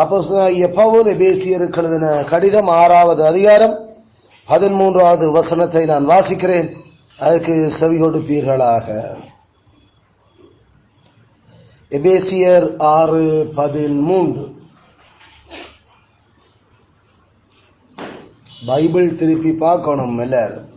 அப்போஸ்தலனாகிய பவுல் எபேசியருக்கு எழுதின கடிதம் 6வது அதிகாரம் 13வது வசனத்தை நான் வாசிக்கிறேன். அதற்கு செவி கொடுப்பீர்களாக. எபேசியர் 6:13. பைபிள் திருப்பி பார்க்கணும் எல்லாரும்.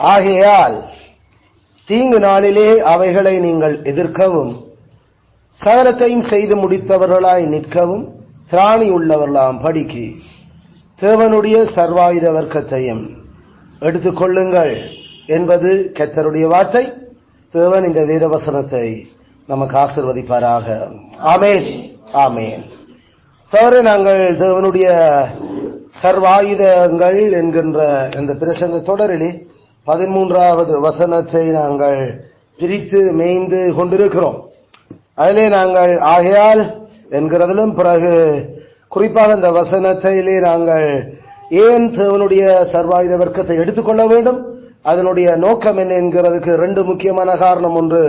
ஆகையால் தீங்கு நாளிலே அவைகளை நீங்கள் எதிர்க்கவும் சகலத்தையும் செய்து முடித்தவர்களாய் நிற்கவும் திராணி உள்ளவர்களாம் படிக்கு தேவனுடைய சர்வாயுத வர்க்கத்தையும் எடுத்துக்கொள்ளுங்கள் என்பது கர்த்தருடைய வார்த்தை. தேவன் இந்த வேத வசனத்தை நமக்கு ஆசீர்வதிப்பாராக. ஆமென், ஆமென். சகோதரரே, நாங்கள் தேவனுடைய சர்வாயுதங்கள் என்கின்ற இந்த பிரசங்க தொடரிலே 13வது வசனத்தை நாங்கள் பிரித்து மேய்ந்து கொண்டிருக்கிறோம். அதிலே நாங்கள் ஆகையால் என்கிறதிலும் பிறகு குறிப்பாக இந்த வசனத்திலே நாங்கள் ஏன் தேவனுடைய சர்வாயுத வர்க்கத்தை எடுத்துக்கொள்ள வேண்டும், அதனுடைய நோக்கம் என்ன என்கிறதுக்கு 2 முக்கியமான காரணம். ஒன்று,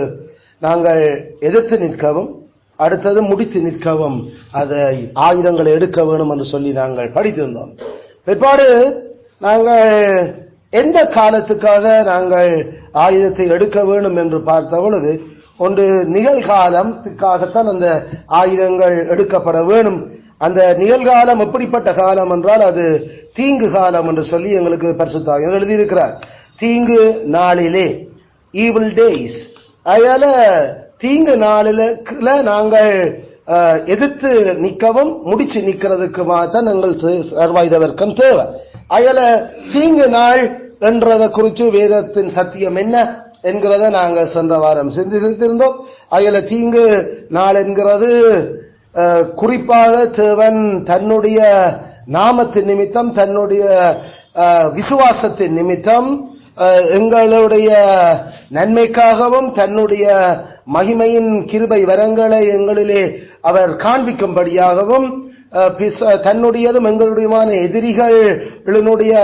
நாங்கள் எதிர்த்து நிற்கவும், அடுத்தது முடித்து நிற்கவும் அதை ஆயுதங்களை எடுக்க வேண்டும் என்று சொல்லி நாங்கள் படித்திருந்தோம். பிற்பாடு நாங்கள் எந்த காலத்துக்காக நாங்கள் ஆயுதத்தை எடுக்க வேண்டும் என்று பார்த்த பொழுது, ஒன்று நிகழ்காலத்துக்காகத்தான் அந்த ஆயுதங்கள் எடுக்கப்பட வேண்டும். அந்த நிகழ்காலம் எப்படிப்பட்ட காலம் என்றால் அது தீங்கு காலம் என்று சொல்லி எங்களுக்கு பரிசுத்தர் எழுதியிருக்கிறார். தீங்கு நாளிலே, ஈவில் டேஸ். அதனால தீங்கு நாளில நாங்கள் எதிர்த்து நிற்கவும் முடிச்சு நிற்கிறதுக்கு மாத்தான் எங்கள் சர்வாயுத வர்க்கம் தேவை. அதனால தீங்கு நாள் என்றதை குறித்து வேதத்தின் சத்தியம் என்ன என்கிறத நாங்கள் சென்ற வாரம் சிந்தித்திருந்தோம். அதனால தீங்கு நாள் என்கிறது குறிப்பாக தேவன் தன்னுடைய நாமத்தின் நிமித்தம், தன்னுடைய விசுவாசத்தின் நிமித்தம், எங்களுடைய நன்மைக்காகவும் தன்னுடைய மகிமையின் கிருபை வரங்களை எங்களிலே அவர் காண்பிக்கும்படியாகவும், தன்னுடையதும் எங்களுடையமான எதிரிகளுடைய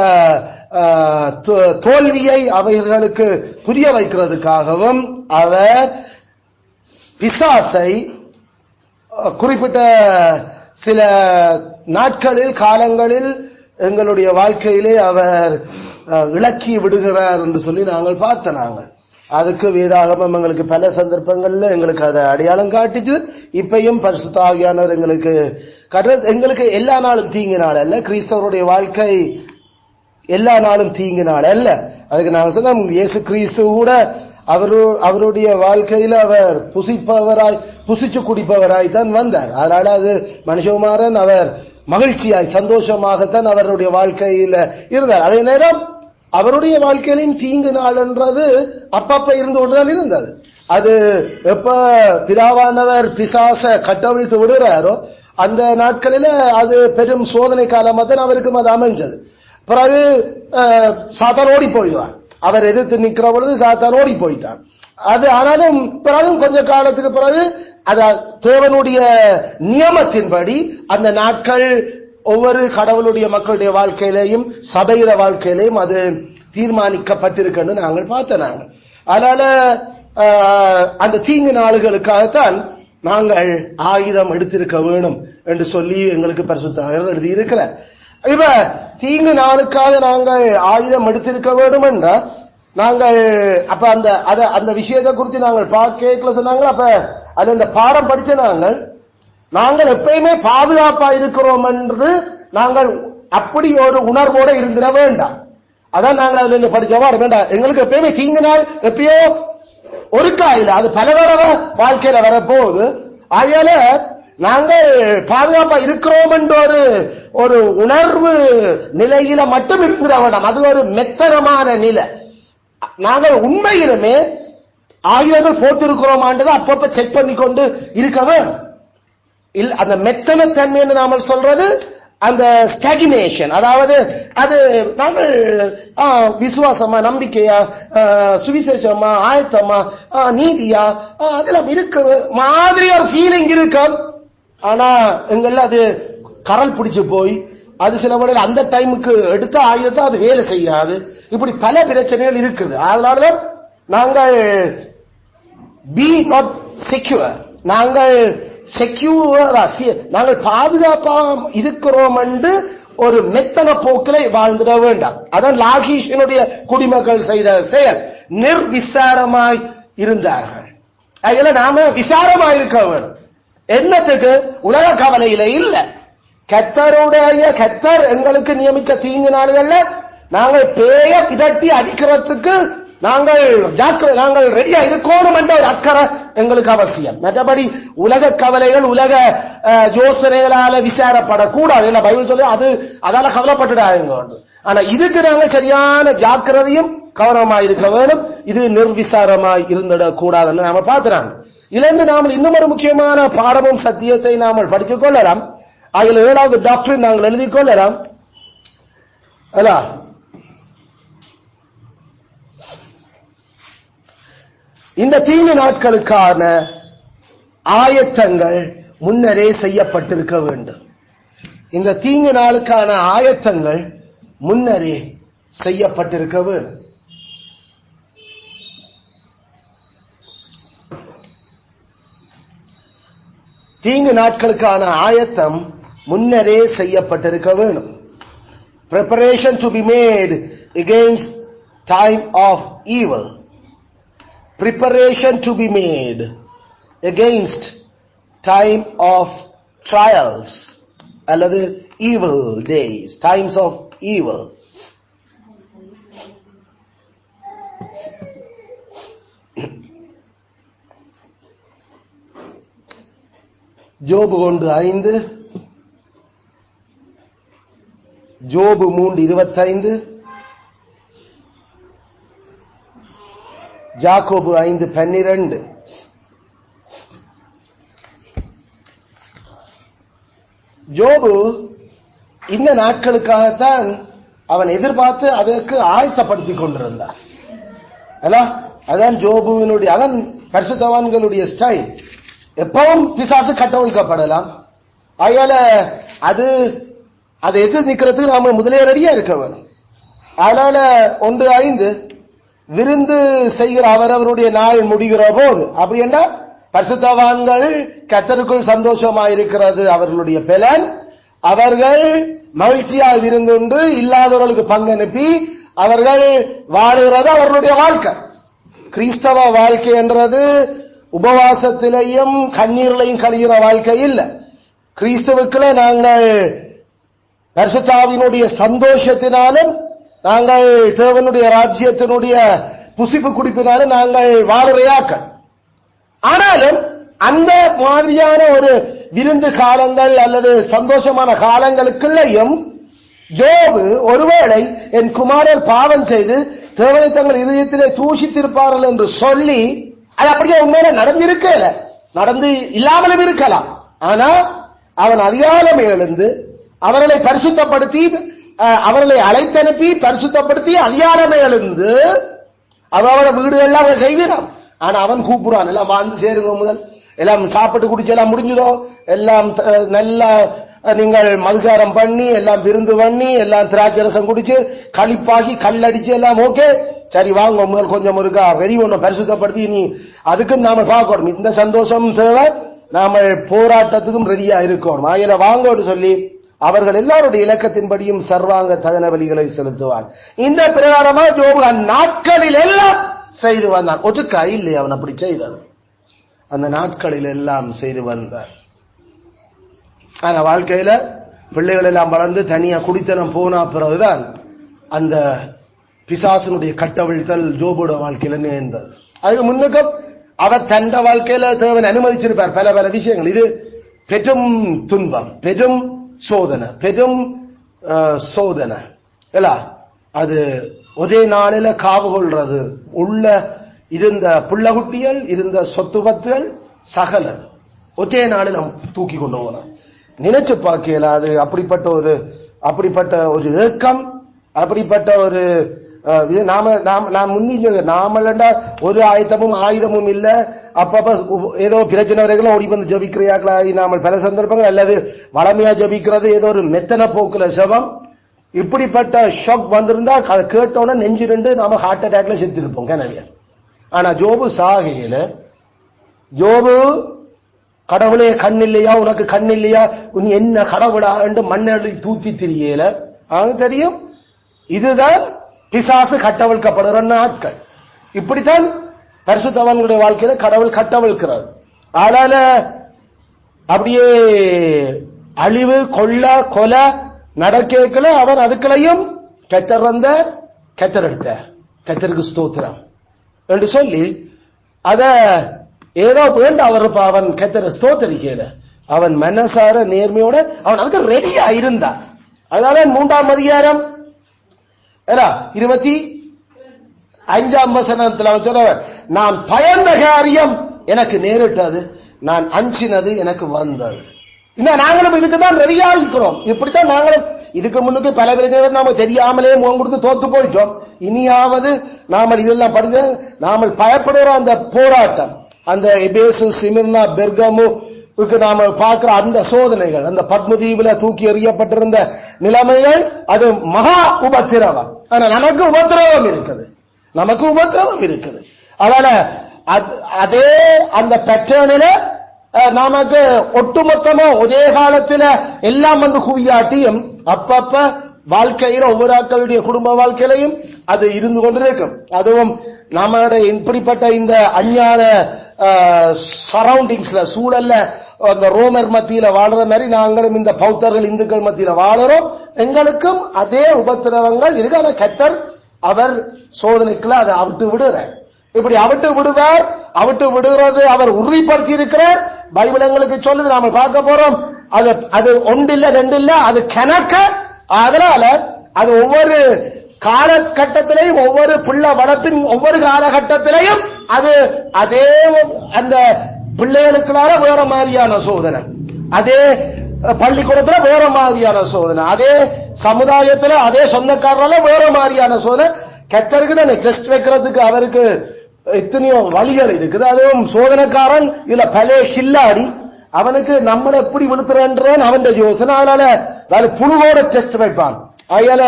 தோல்வியை அவைகளுக்கு புரிய வைக்கிறதுக்காகவும் அவர் பிசாசை குறிப்பிட்ட சில நாட்களில், காலங்களில் எங்களுடைய வாழ்க்கையிலே அவர் இலக்கி விடுகிறார் என்று சொல்லி நாங்கள் பார்த்தோம். அதுக்கு வேதாகமம் எங்களுக்கு பல சந்தர்ப்பங்கள்ல எங்களுக்கு அதை அடையாளம் காட்டிச்சு. இப்பையும் பரிசுத்த ஆவியானவர் எங்களுக்கு எங்களுக்கு எல்லா நாளும் தீங்கு நாள் அல்ல. கிறிஸ்தவருடைய வாழ்க்கை எல்லா நாளும் தீங்கு நாள் அல்ல. அதுக்கு நாங்கள் சொன்னோம், இயேசு கிறிஸ்து கூட அவருடைய வாழ்க்கையில அவர் புசிச்சு குடிப்பவராய் தான் வந்தார். அதனால அது மனுஷகுமாரன் அவர் மகிழ்ச்சியாய் சந்தோஷமாகத்தான் அவருடைய வாழ்க்கையில இருந்தார். அதே நேரம் அவருடைய வாழ்க்கையிலும் தீங்கு நாள் என்றது அப்பப்ப இருந்து கொண்டுதான் இருந்தது. அது எப்ப பிதாவானவர் பிசாச கட்டவிழ்த்து விடுறாரோ அந்த நாட்களில அது பெரும் சோதனை காலமா தான் அவருக்கும் அது அமைஞ்சது. பிறகு சாத்தான் ஓடி போயிடுவார். அவர் எதிர்த்து நிற்கிற பொழுது சாத்தான் ஓடி போயிட்டான். அது ஆனாலும் பிறகு கொஞ்ச காலத்துக்கு பிறகு அத தேவனுடைய நியமத்தின்படி அந்த நாட்கள் ஒவ்வொரு கடவுளுடைய மக்களுடைய வாழ்க்கையிலையும் சபையிற வாழ்க்கையிலையும் அது தீர்மானிக்கப்பட்டிருக்குன்னு நாங்கள் பார்த்தோம். அதனால அந்த தீங்கு நாளுகளுக்காகத்தான் நாங்கள் ஆயுதம் எடுத்திருக்க வேணும் என்று சொல்லி எங்களுக்கு பரிசுத்தர் எழுதி இருக்கிறார். இப்ப தீங்கு நாளுக்காக நாங்கள் ஆயுதம் எடுத்திருக்க வேண்டும் என்றால் நாங்கள் அப்ப அந்த விஷயத்தை குறித்து நாங்கள் கேட்கல சொன்னாங்க. அப்ப அது அந்த பாடம் படிச்ச நாங்கள் எப்பயுமே பாதுகாப்பா இருக்கிறோம் என்று நாங்கள் அப்படி ஒரு உணர்வோட இருந்திட வேண்டாம். அதான் நாங்கள் அதுல இருந்து படிச்சோமா வேண்டாம். எங்களுக்கு எப்பயுமே தீங்கு நாள் எப்பயோ ஒருக்கா இல்ல, அது பல தடவை வாழ்க்கையில வரப்போகுது. அதனால நாங்கள் பாதுகாப்பா இருக்கிறோம் என்ற ஒரு உணர்வு நிலையில மட்டும் இருந்திட வேண்டாம். அது ஒரு மெத்தனமான நிலை. நாங்கள் உண்மையிலுமே ஆயுதங்கள் போட்டிருக்கிறோமான்றது அப்பப்ப செக் பண்ணி கொண்டு இருக்க வேண்டும். அந்த மெத்தனத்தன்மை என்று நாம சொல்றது அந்த ஸ்டாக்னேஷன், அதாவது அது நாங்கள் விசுவாசமா, நம்பிக்கையா, சுவிசேஷமா, ஆயத்தமா, நீதியா, அதெல்லாம் இருக்கிற மாதிரி ஒரு ஃபீலிங் இருக்கும். ஆனா எங்கெல்லாம் அது கரல் பிடிச்சு போய் அது சில வேளையில் அந்த டைமுக்கு எடுத்த ஆயுதத்தை அது வேலை செய்யாது. இப்படி பல பிரச்சனைகள் இருக்குது. அதனாலதான் நாங்கள் பி நாட் செக்யூர், நாங்கள் நாங்கள் பாதுகாப்பா இருக்கிறோம் என்று ஒரு மெத்தன போக்கில் வாழ்ந்துட வேண்டாம். அதான் லாகீஷனுடைய குடிமக்கள் செய்த செயல். நிர்விசாரமாய் இருந்தார்கள். அதுல நாம விசாரமா இருக்க வேணும். என்னத்துக்கு? உலக கவலையில இல்ல, கத்தர் எங்களுக்கு நியமித்த தீங்கு நாடுகள்ல நாங்கள் பேய பிதட்டி அடிக்கிறதுக்கு நாங்கள் ரெடியா இருக்கணும் என்ற ஒரு அக்கறை எங்களுக்கு அவசியம். மற்றபடி உலக கவலைகள் உலக யோசனைகளால விசாரப்படக்கூடாது. என்ன பைபிள் சொல்லி அது அதால கவலைப்பட்டுடாங்க. ஆனா இதுக்கு நாங்கள் சரியான ஜாக்கிரதையும் கவனமாய் இருக்க வேணும். இது நிர்விசாரமாய் இருந்துடக் கூடாதுன்னு நாம பார்க்கிறாங்க. இதிலிருந்து நாம் இன்னும் ஒரு முக்கியமான பாடமும் சத்தியத்தை நாம் படித்துக் கொள்ளலாம். அதில் 7வது டாக்டர் நாங்கள் எழுதிக் கொள்ளலாம். இந்த தீங்கு நாட்களுக்கான ஆயத்தங்கள் முன்னரே செய்யப்பட்டிருக்க வேண்டும். இந்த தீங்கு நாளுக்கான ஆயத்தங்கள் முன்னரே செய்யப்பட்டிருக்க வேண்டும். தீங்கு நாட்களுக்கான ஆயத்தம் முன்னரே செய்யப்பட்டிருக்க வேண்டும். Preparation to be made against time of evil. Preparation to be made against time of trials அல்லது evil days, times of evil. ஜோபு 1:5, ஜோபு 3:25, யாக்கோபு 5:12. ஜோபு இந்த நாட்களுக்காகத்தான் அவன் எதிர்பார்த்து அதற்கு ஆயத்தப்படுத்திக் கொண்டிருந்தான். அதான் ஜோபுவினுடைய, அதான் பரிசுத்தவான்களுடைய ஸ்டைல். எப்பவும் பிசாசு கட்டவிழ்க்கப்படலாம். அதனால அதை எதிர்த்து நிக்கிறதுக்கு நாம முதலே ரெடியா இருக்க வேணும். அதனால 1:5 விருந்து செய்கிற அவரவருடைய நாள் முடிகிற போது, அப்படி என்றா பரிசுத்தவான்கள் கர்த்தருக்குள் சந்தோஷமாயிருக்கிறது அவர்களுடைய பலன். அவர்கள் மகிழ்ச்சியாக விருந்துண்டு இல்லாதவர்களுக்கு பங்கனுப்பி அவர்கள் வாழுகிறது அவர்களுடைய வாழ்க்கை. கிறிஸ்தவ வாழ்க்கை என்றது உபவாசத்திலையும் கண்ணீரிலையும் கழிகிற வாழ்க்கை இல்லை. கிறிஸ்தவுக்குள்ள நாங்கள் பரிசுத்தாவினுடைய சந்தோஷத்தினாலும் நாங்கள் தேவனுடைய ராஜ்யத்தினுடைய புசிப்பு குடிப்பினாலும் நாங்கள் வாழுறையாக்கள். ஆனாலும் அந்த மாதிரியான ஒரு விருந்து காலங்கள் அல்லது சந்தோஷமான காலங்களுக்குள்ளேயும் ஜோபு ஒருவேளை என் குமாரர் பாவம் செய்து தேவனை தங்கள் இதயத்திலே தூஷித்திருப்பார்கள் என்று சொல்லி, அது அப்படியே உண்மையில நடந்திருக்கல, நடந்து இல்லாமலும் இருக்கலாம். ஆனா அவன் அதிகாலமே எழுந்து அவர்களை பரிசுத்தப்படுத்தி அவர்களை அழைத்தனுப்பி பரிசுத்தப்படுத்தி அதிகாலமே எழுந்து அவரோட வீடு எல்லாம் செய்கிறான். ஆனா அவன் கூப்பிடுறான், எல்லாம் வாழ்ந்து சேருங்க, முதல் எல்லாம் சாப்பிட்டு குடிச்சு எல்லாம் முடிஞ்சதோ, எல்லாம் நல்லா நீங்கள் மதுசாரம் பண்ணி எல்லாம் விருந்து பண்ணி எல்லாம் திராட்சரசம் குடிச்சு களிப்பாகி கல்லடிச்சு எல்லாம் ஓகே, சரி வாங்க முதல் கொஞ்சம் இருக்கா ரெடி ஒன்னும் பரிசுத்தப்படுத்தி நீ அதுக்கு நாம பார்க்கணும். இந்த சந்தோஷம் தேவை, நாம போராட்டத்துக்கும் ரெடியா இருக்கணும். ஆயில வாங்கன்னு சொல்லி அவர்கள் எல்லாருடைய இலக்கத்தின்படியும் சர்வாங்க தகன பலிகளை செலுத்துவான். இந்த பிரகாரமா ஜோபு நாட்களில் எல்லாம் செய்து வந்தான். ஒற்றுக்கா இல்லை, அவன் அப்படி செய்தான். அந்த நாட்களில் எல்லாம் செய்து வந்தான். ஆனா வாழ்க்கையில பிள்ளைகள் எல்லாம் வளர்ந்து தனியா குடித்தனம் போனா பிறகுதான் அந்த பிசாசனுடைய கட்டவிழ்த்தல் ஜோபோட வாழ்க்கையில நேர்ந்தது. அதுக்கு முன்னுக்கும் அவர் தந்த வாழ்க்கையில தேவன் அனுமதிச்சிருப்பார் பல பல விஷயங்கள். இது பெரும் துன்பம், பெரும் சோதனை, பெரும் சோதனை இல்ல. அது ஒரே நாளில காவு கொள்றது, உள்ள இருந்த புள்ளகுட்டிகள், இருந்த சொத்து பத்துகள் சகல ஒரே நாளில் தூக்கி கொண்டு போனோம். நினைச்சு பார்க்கல. அது அப்படிப்பட்ட ஒரு ஏக்கம், அப்படிப்பட்ட ஒரு நாம் முன்னி நாமளண்டா ஒரு ஆயுதமும் இல்ல, அப்பப்ப ஏதோ பிரச்சனை வரைக்கும் ஓடி வந்து ஜபிக்கிறையாக்களாகி நாம பல சந்தர்ப்பங்கள் அல்லது வளமையா ஜபிக்கிறது ஏதோ ஒரு மெத்தன போக்குல செபம் இப்படிப்பட்ட ஷாக் வந்திருந்தா அதை கேட்டோன்னா நெஞ்சு ரெண்டு நாம ஹார்ட் அட்டாக்ல செத்துருப்போம் நிறைய. ஆனா ஜோபு சாகையில ஜோபு கடவுளே கண் இல்லையா உனக்கு கண் இல்லையா நீ என்ன கடவுளா என்று மண்ணெழி தூத்தி திரியல அவனுக்கு தெரியும் இதுதான் பிசாசு கட்டவிழ்க்கப்படுகிற நாட்கள். இப்படித்தான் பரிசுத்தவான்களுடைய வாழ்க்கையில கடவுள் கட்டவிழ்க்கிறார். ஆனால அப்படியே அழிவு கொள்ள கொலை நடக்கல அவன் அதுக்களையும் கெட்டறந்த கெட்டரெடுத்த கெட்டருக்கு ஸ்தோத்திரம் என்று சொல்லி அத ஏதோ வேண்ட அவன் கெட்டர ஸ்தோத்தரிக்கல அவன் மனசார நேர்மையோட அவன் அதுக்கு ரெடியா இருந்தான். அதனால 3ஆம் அதிகாரம் 25ஆம் வசனத்தில் அவன் சொல்றவன் நான் பயந்த காரியம் எனக்கு நேரிட்டது நான் அஞ்சினது எனக்கு வந்தது. நாங்களும் இதுக்குதான் ரெடியா இருக்கிறோம். இப்படித்தான் நாங்களும் இதுக்கு முன்னுக்கு பல பேர் நாம தெரியாமலே முகம் கொடுத்து தோத்து போயிட்டோம். இனியாவது நாம இதெல்லாம் படித்து நாம பயப்படுற அந்த போராட்டம் அந்த எபேசு சிமிர்னா பெர்கமுக்கு நாம பார்க்கிற அந்த சோதனைகள் அந்த பத்மதீவுல தூக்கி எறியப்பட்டிருந்த நிலைமைகள் அது மகா உபத்திரவம். ஆனா நமக்கு உபத்திரவம் இருக்குது அதனால அதே அந்த பேட்டர்னில நமக்கு ஒட்டுமொத்தமா ஒரே காலத்துல எல்லாம் வந்து குவியாட்டியும் அப்பப்ப வாழ்க்கையில ஒவ்வொரு ஆட்களுடைய குடும்ப வாழ்க்கையிலையும் அது இருந்து கொண்டிருக்கும். அதுவும் நம்மளுடைய இப்படிப்பட்ட இந்த அஞ்ஞான சரௌண்டிங்ஸ்ல சூழல்ல அந்த ரோமர் மத்தியில வாழ்ற மாதிரி நாங்களும் இந்த பௌத்தர்கள் இந்துக்கள் மத்தியில வாழறோம். எங்களுக்கும் அதே உபத்திரவங்கள் இருக்கு. ஆனா கர்த்தர் அவர் சோதனைக்குள்ள அதை அவிட்டு விடுறார். இப்படி அவிட்டு விடுவார். அவிட்டு விடுறது அவர் உறுதிப்படுத்தி இருக்கிறார். பைபிள் எங்களுக்கு சொல்லுது, நாம பார்க்க போறோம். அது ஒன்று இல்ல ரெண்டு இல்ல, அது கணக்க. அதனால அது ஒவ்வொரு காலகட்டத்திலையும் ஒவ்வொரு பிள்ளை வளர்ப்பின் ஒவ்வொரு காலகட்டத்திலையும் அது அதே அந்த பிள்ளைகளுக்குள்ளார வேற மாதிரியான சோதனை, அதே பள்ளிக்கூடத்துல வேற மாதிரியான சோதனை, அதே சமுதாயத்துல அதே சொந்தக்காரரால வேற மாதிரியான சோதனை. கர்த்தருக்கு தான் டெஸ்ட் வைக்கிறதுக்கு அவருக்கு எத்தனையோ வழிகள் இருக்குது. அதுவும் சோதனைக்காரன் இதுல பழைய கில்லாடி அவனுக்கு நம்மளை எப்படி விழுத்துறேன் அவன் யோசனை. அதனால புழுவோட டெஸ்ட் வைப்பான். அதனால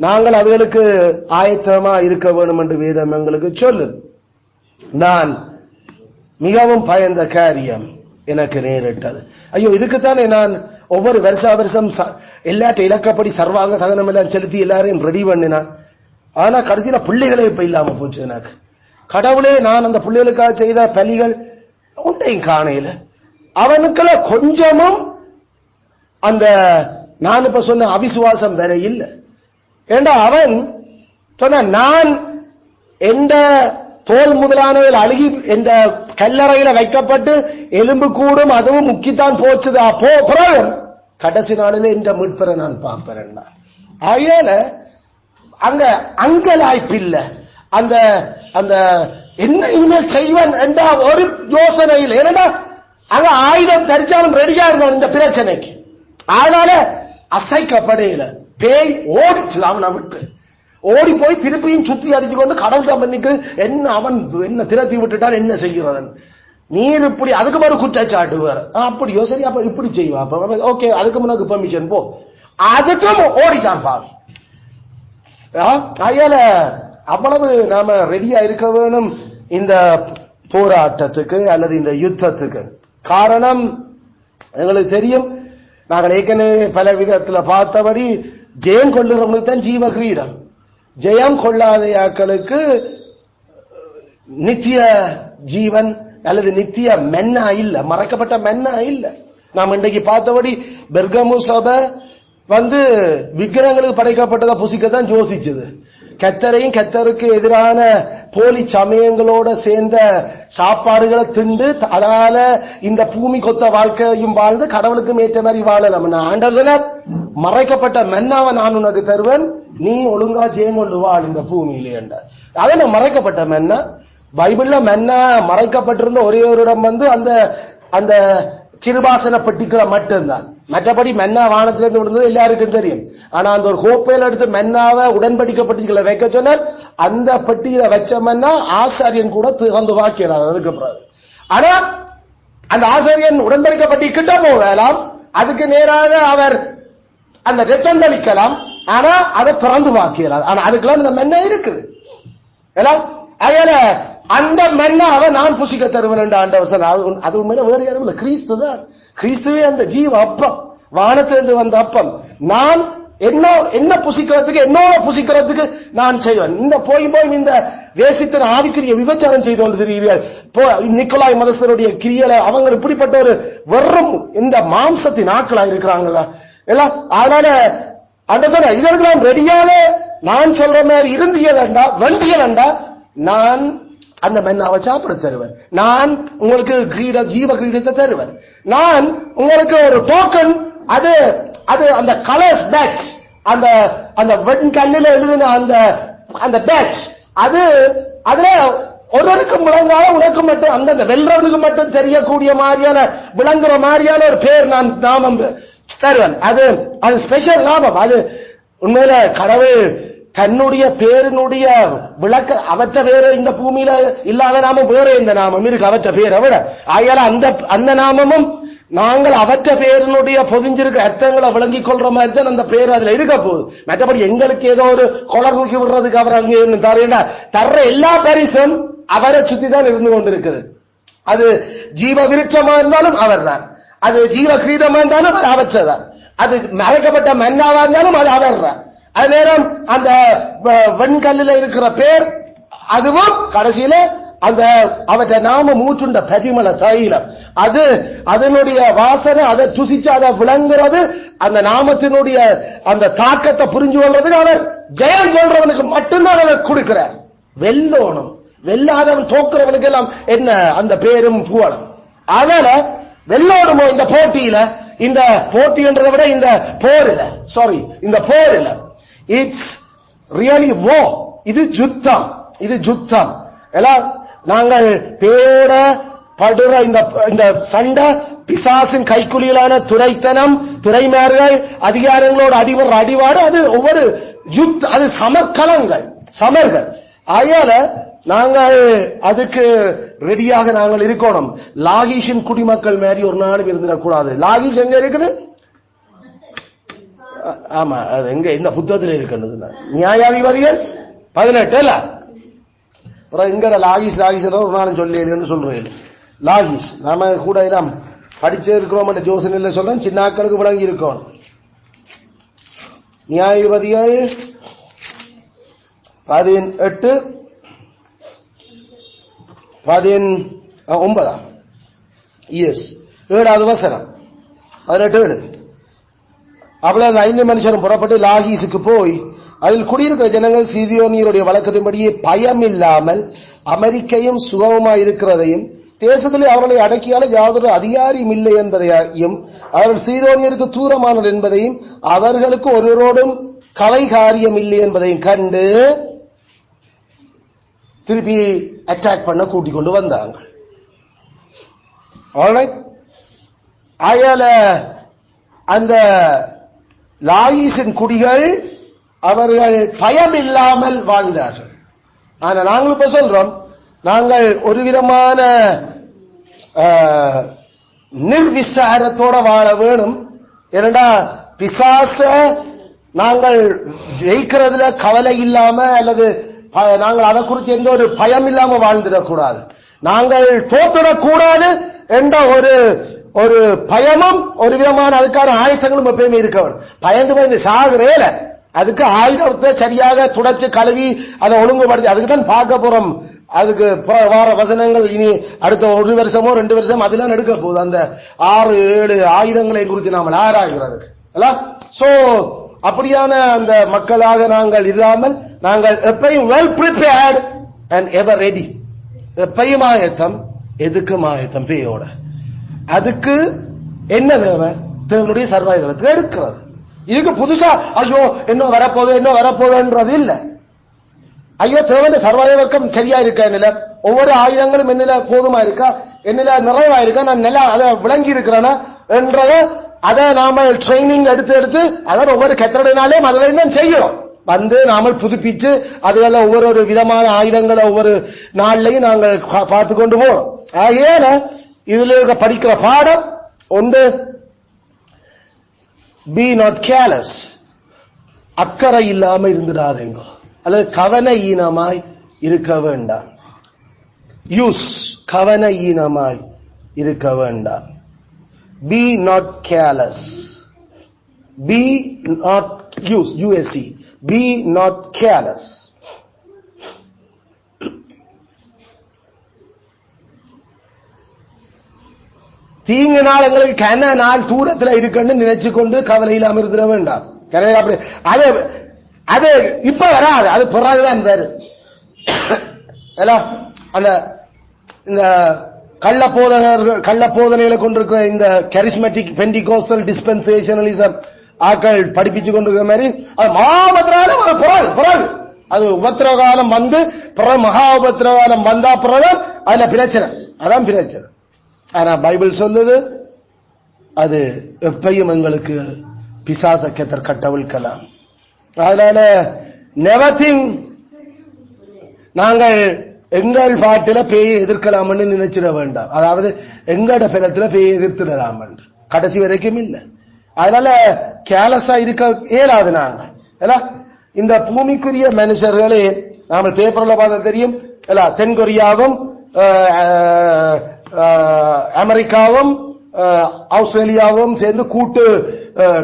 நாங்கள் அதுகளுக்கு ஆயத்தமா இருக்க வேண்டும் என்று வேதம் எங்களுக்கு சொல்லுது. நான் மிகவும் பயந்த காரியம் எனக்கு நேரிட்டது. ஐயோ, இதுக்குத்தானே நான் ஒவ்வொரு வருஷம் எல்லாட்ட இலக்கப்படி சர்வாங்க சகனம் எல்லாம் செலுத்தி எல்லாரையும் ரெடி பண்ணினான். ஆனா கடைசியில பிள்ளைகளே இப்ப இல்லாம போச்சு எனக்கு. கடவுளே, நான் அந்த பிள்ளைகளுக்காக செய்த பலிகள் உண்டையும் காணையில அவனுக்குள்ள கொஞ்சமும் அந்த நான் இப்ப சொன்ன அவிசுவாசம் வேற இல்லை. ஏண்டா அவன் சொன்ன நான் எந்த தோல் முதலானவர்கள் அழுகி என்ற கல்லறையில வைக்கப்பட்டு எலும்பு கூடும் அதுவும் முக்கித்தான் போச்சுதா பிறகு கடைசி நாளில் என்ற மீட்பரை நான் பார்ப்பேன். ஆகையால அங்க அங்கலாய்ப்பில்ல, அந்த அந்த என்ன இனிமேல் செய்வன் என்ற ஒரு யோசனையில். ஏன்னா அங்க ஆயுதம் தரிச்சாலும் ரெடியா இருந்தான் இந்த பிரச்சனைக்கு. அதனால அசைக்கப்படையில பேய் ஓடிச்சு. அவனை விட்டு ஓடி போய் திருப்பியும் சுத்தி அடிச்சு கொண்டு கடவுள் பண்ணிக்கு என்ன அவன் என்ன திரத்தி விட்டுட்டான் என்ன செய்கிறவன் நீர் இப்படி அதுக்கு மாதிரி குற்றச்சாட்டு வேற. அப்படியோ சரி, அப்ப இப்படி செய்வா, ஓகே அதுக்கு முன்னாடி பெர்மிஷன் போ, அதுக்கும் ஓடிட்டான் பாவி. அதனால அவ்வளவு நாம ரெடியா இருக்க வேணும் இந்த போராட்டத்துக்கு அல்லது இந்த யுத்தத்துக்கு. காரணம் எங்களுக்கு தெரியும், நாங்கள் ஏற்கனவே பல விதத்துல பார்த்தபடி ஜெயம் கொள்ளுறவங்களுக்கு தான் ஜீவ கிரீடம். ஜெயம் கொள்ளாதையாக்களுக்கு நித்திய ஜீவன் அல்லது நித்திய மென்னா இல்ல, மறைக்கப்பட்ட மென்னா இல்ல. நாம் இன்றைக்கு பார்த்தபடி பெர்கமு சபை விக்கிரகங்களுக்கு படைக்கப்பட்டதை புசிக்கத்தான் யோசிச்சது. கத்தரையும் கத்தருக்கு எதிரான போலி சமயங்களோட சேர்ந்த சாப்பாடுகளை திண்டு அதனால இந்த பூமி கொத்த வாழ்க்கையும் வாழ்ந்து கடவுளுக்கும் ஏற்ற மாதிரி வாழலாம். ஆண்டவர் மறைக்கப்பட்ட மென்னாவை நான் உனக்கு தருவேன், நீ ஒழுங்கா ஜெயம் கொண்டு வாழ் இந்த பூமியிலே என்றார். அதில் மறைக்கப்பட்ட மென்னா பைபிள்ல மென்னா மறைக்கப்பட்டிருந்த ஒரே ஒரு இடம் அந்த அந்த கிருபாசன பெட்டிக்குள்ள மட்டும்தான். மற்றபடி மென்னா வானத்திலிருந்து விழுந்தது எல்லாருக்கும் தெரியும். ஆனா அந்த ஒரு கோப்பையில எடுத்து மென்னாவை உடன்படிக்கை பெட்டிகளை வைக்க சொன்னால் அந்த பெட்டியில வச்ச மென்னா ஆசாரியன் கூட திறந்து வாக்கிறார். அதுக்கு பிறகு ஆனா அந்த ஆசிரியன் உடன்படிக்கப்பட்டி கிட்ட போகலாம், அதுக்கு நேராக அவர் அந்த ரிட்டர்ன் அளிக்கலாம், ஆனா அதை திறந்து வாக்கிறார். ஆனா அதுக்கெல்லாம் இந்த மென்ன இருக்குது. அதனால அந்த மென்னாவை நான் புசிக்க தருவேன் ஆண்டவர் சொன்னார். அது உண்மையில வேறு யாரும் இல்லை, கிறிஸ்து தான். கிறிஸ்துவே அந்த ஜீவ அப்பம், வானத்திலிருந்து வந்த அப்பம். நான் என்ன புசிக்கிறதுக்கு, என்னோட புசிக்கிறதுக்கு நான் செய்வேன். இந்த போய் இந்த வேசித்தன ஆவிக்குரிய விபச்சாரம் செய்து கொண்டு திரிகிறீர்கள். நிக்கோலாய் மதஸ்தருடைய கிரியலை அவங்க இப்படிப்பட்ட ஒரு வெறும் இந்த மாம்சத்தின் ஆட்களா இருக்கிறாங்க. அதனால அந்த சொன்ன இதற்கெல்லாம் ரெடியாக நான் சொல்ற மாதிரி இருந்தியலண்டா வண்டியலண்டா நான் அந்த மென்னாவை சாப்பிட தருவேன். நான் உங்களுக்கு ஜீவ கிரீடத்தை தருவேன். நான் உங்களுக்கு ஒரு டோக்கன், அது அது அந்த கலர்ஸ் பேட்ச், அந்த அந்த வெண்கல்லில் எழுதின அந்த பேட்ச், அது அதுல ஒருவருக்கும் விளங்காத உனக்கு மட்டும் அந்த வெல்றவனுக்கு மட்டும் தெரியக்கூடிய மாதிரியான விளங்குற மாதிரியான ஒரு பேர் நான் நாமம் தருவேன். அது அது ஸ்பெஷல் நாமம். அது உண்மையில கடவுள் தன்னுடைய பேரினுடைய விளக்க அவற்ற பேரு இந்த பூமியில இல்லாத நாமம் வேற இந்த நாமம் இருக்கு அவற்ற பேரை விட. ஆகையால அந்த நாமமும் நாங்கள் அவற்ற பேரினுடைய பொதிஞ்சிருக்க அர்த்தங்களை விளங்கிக் கொள்ற மாதிரி தான் அந்த பேர் அதுல இருக்க போகுது. மற்றபடி எங்களுக்கு ஏதோ ஒரு கொலை தூக்கி விடுறதுக்கு அவர் அங்கே தர்ற எல்லா பரிசும் அவரை சுத்தி தான் இருந்து கொண்டிருக்குது. அது ஜீவ விருட்சமா இருந்தாலும் அவர் தான், அது ஜீவ கிரீடமா இருந்தாலும் அது அவற்றதான், அது மறைக்கப்பட்ட மன்னாவா இருந்தாலும் அது அவர் தான். அது நேரம் அந்த வெண்கல்லில் இருக்கிற பேர் அதுவும் கடைசியில அந்த அவற்றை நாம மூச்சுண்ட பரிமள தைலம், அது அதனுடைய வாசனை, அதை துசிச்சு அதை விளங்குறது, அந்த நாமத்தினுடைய அந்த தாக்கத்தை புரிஞ்சு கொள்றதுக்கு அவர் ஜெயம் சொல்றவனுக்கு மட்டும்தான் அதை கொடுக்கிறார். வெல்லோணும், வெல்லாதவன் தோக்குறவனுக்கு எல்லாம் என்ன அந்த பேரும் புகழும். அதனால வெல்லோடுமோ இந்த போட்டியில, இந்த போட்டி என்றதை விட இந்த போரில, இந்த போரில இட்ஸ் ரியலி வோ, இது யுத்தம், இது யுத்தம். எல்லாம் நாங்கள் பேரோட படுற இந்த சண்டை பிசாசின் கைக்குலியிலான துரைத்தனம், துறைமார்கள், அதிகாரங்களோட அடிவாடு, அது ஒவ்வொரு அது சமர்கலங்கள், சமர்கள். ஆகையால நாங்கள் அதுக்கு ரெடியாக நாங்கள் இருக்கணும். லாகீஷின் குடிமக்கள் மாதிரி ஒரு நாடு இருந்துடக்கூடாது. லாகீஷ் எங்க இருக்குது? ஆமா, அது எங்க இந்த புத்தகத்தில் இருக்கிறது, நியாயாதிபதிகள் 18 இங்க லாகீஷ் ஒரு நாளும் சொல்லி சொல்றேன். லாகீஷ் நாம கூட எல்லாம் படிச்சு இருக்கிறோம், ஜோசனில் சொல்றேன், சின்னாக்களுக்கு விளங்கி இருக்கோம். நியாயாதிபதிகள் 18 19 7வது வசனம் 18. அவ்வளவு 5 மனுஷரும் புறப்பட்டு லாகீசுக்கு போய் அதில் குடியிருக்கிற ஜனங்கள் சீதியோனியருடைய வழக்கத்தின்படியே பயம் இல்லாமல் அமெரிக்கையும் சுகமுமாய் இருக்கிறதையும் தேசத்திலே அவர்களை அடக்கியால யாதொரு அதிகாரியும் இல்லை என்பதையும் அவர்கள் சீதோனியருக்கு தூரமானது என்பதையும் அவர்களுக்கு ஒருவரோடும் கலை காரியம் இல்லை என்பதையும் கண்டு திருப்பி அட்டாக் பண்ண கூட்டிக் கொண்டு வந்தாங்க. ஆயால அந்த லாகீசின் குடிகள் அவர்கள் பயம் இல்லாமல் வாழ்ந்தார்கள். ஆனா நாங்கள் இப்ப சொல்றோம், நாங்கள் ஒரு விதமான நிர்விசாரத்தோட வாழ வேணும். ஏனென்றா பிசாச நாங்கள் ஜெயிக்கிறதுல கவலை இல்லாம அல்லது நாங்கள் அதை குறித்து எந்த ஒரு பயம் இல்லாம வாழ்ந்துடக்கூடாது. நாங்கள் தோத்துடக்கூடாது என்ற ஒரு பயமும் ஒரு விதமான அதுக்கான ஆயத்தங்களும் எப்பயுமே இருக்கவன். பயந்து சாகுறேல அதுக்கு ஆயுதத்தை சரியாக துடைச்சு கழுவி அதை ஒழுங்குபடுத்தி அதுக்கு தான் பார்க்க போறோம். அதுக்கு வார வசனங்கள் இனி அடுத்த 1 வருஷமோ 2 வருஷம் அதெல்லாம் எடுக்க போகுது. அந்த 6-7 ஆயுதங்களை குறித்து நாம் ஆராய்கிறதுக்கு. சோ அப்படியான அந்த மக்களாக நாங்கள் இல்லாமல் நாங்கள் எப்பயும் well prepared and ever ready, எப்பயும் ஆயத்தம், எதுக்கும் ஆயத்தம் பேயோட. அதுக்கு என்ன தேவை? தேவனுடைய சர்வாயுதத்தை எடுக்கிறது. இதுக்கு புதுசா ஐயோ என்ன வரப்போகுதுன்றது இல்ல. ஐயோ தேவனுடைய சர்வாயுதம் சரியா இருக்கா, என்னல ஒவ்வொரு ஆயுதங்களும் என்னல போதுமா இருக்கா, என்னல நிறைவா இருக்கா, நான் நல்லா அதை விளங்கி இருக்கிறேன்னா என்றத அதை நாம ட்ரைனிங் எடுத்து அதாவது ஒவ்வொரு கட்டடனாலே அதில் தான் செய்யறோம். நாம புதுப்பிச்சு அதுல ஒவ்வொரு விதமான ஆயுதங்களை ஒவ்வொரு நாள்லையும் நாங்கள் பார்த்து கொண்டு போறோம். ஆகையால இதுல படிக்கிற பாடம் ஒன்று, பி நாட் கேர்லெஸ், அக்கறை இல்லாம இருந்துடாதீங்க, அல்லது கவன ஈனமாய் இருக்க வேண்டாம். யூஸ், கவன ஈனமாய் இருக்க வேண்டாம். Be not careless, be not use, யூஎஸ்சி, பி நாட் கேர்லெஸ். தீங்கு நாள் எங்களுக்கு கன நாள் தூரத்தில் இருக்குன்னு நினைச்சு கொண்டு கவலை இல்லாம இருந்துட வேண்டாம். அது அது இப்ப வராது, அது பிறகுதான் வரும். அந்த இந்த கள்ள போதனைகளை கொண்டிருக்கிற இந்த கரிஸ்மெட்டிக் பெண்டிகோஸ்டல் டிஸ்பென்சேஷனலிசம் ஆக்கள் படிப்பிச்சு கொண்டிருக்கிற மாதிரி அது மகாபத்திரால பிறகு அது உபத்திரகாலம் வந்து மகா உபத்திரகாலம் வந்தா பிறகு அதுல பிரச்சனை, அதான் பிரச்சனை. ஆனா பைபிள் சொல்லுது அது எப்பையும் எங்களுக்கு பிசாசக்கத்தர் கட்டவிழ்க்கலாம். அதனால நெவர் திங்க் நாங்கள் எங்கள் பாட்டில பேயை எதிர்க்கலாம்னு நினைச்சிட வேண்டாம். அதாவது எங்கட பிறத்துல பேயை எதிர்த்துடலாம் கடைசி வரைக்கும் இல்லை. அதனால கேலஸா இருக்க இயலாது. நாங்கள் இந்த பூமிக்குரிய மனுஷர்களே நாம பேப்பர்ல பார்த்த தெரியும், தென்கொரியாவும் அமெரிக்காவும் ஆஸ்திரேலியாவும் சேர்ந்து கூட்டு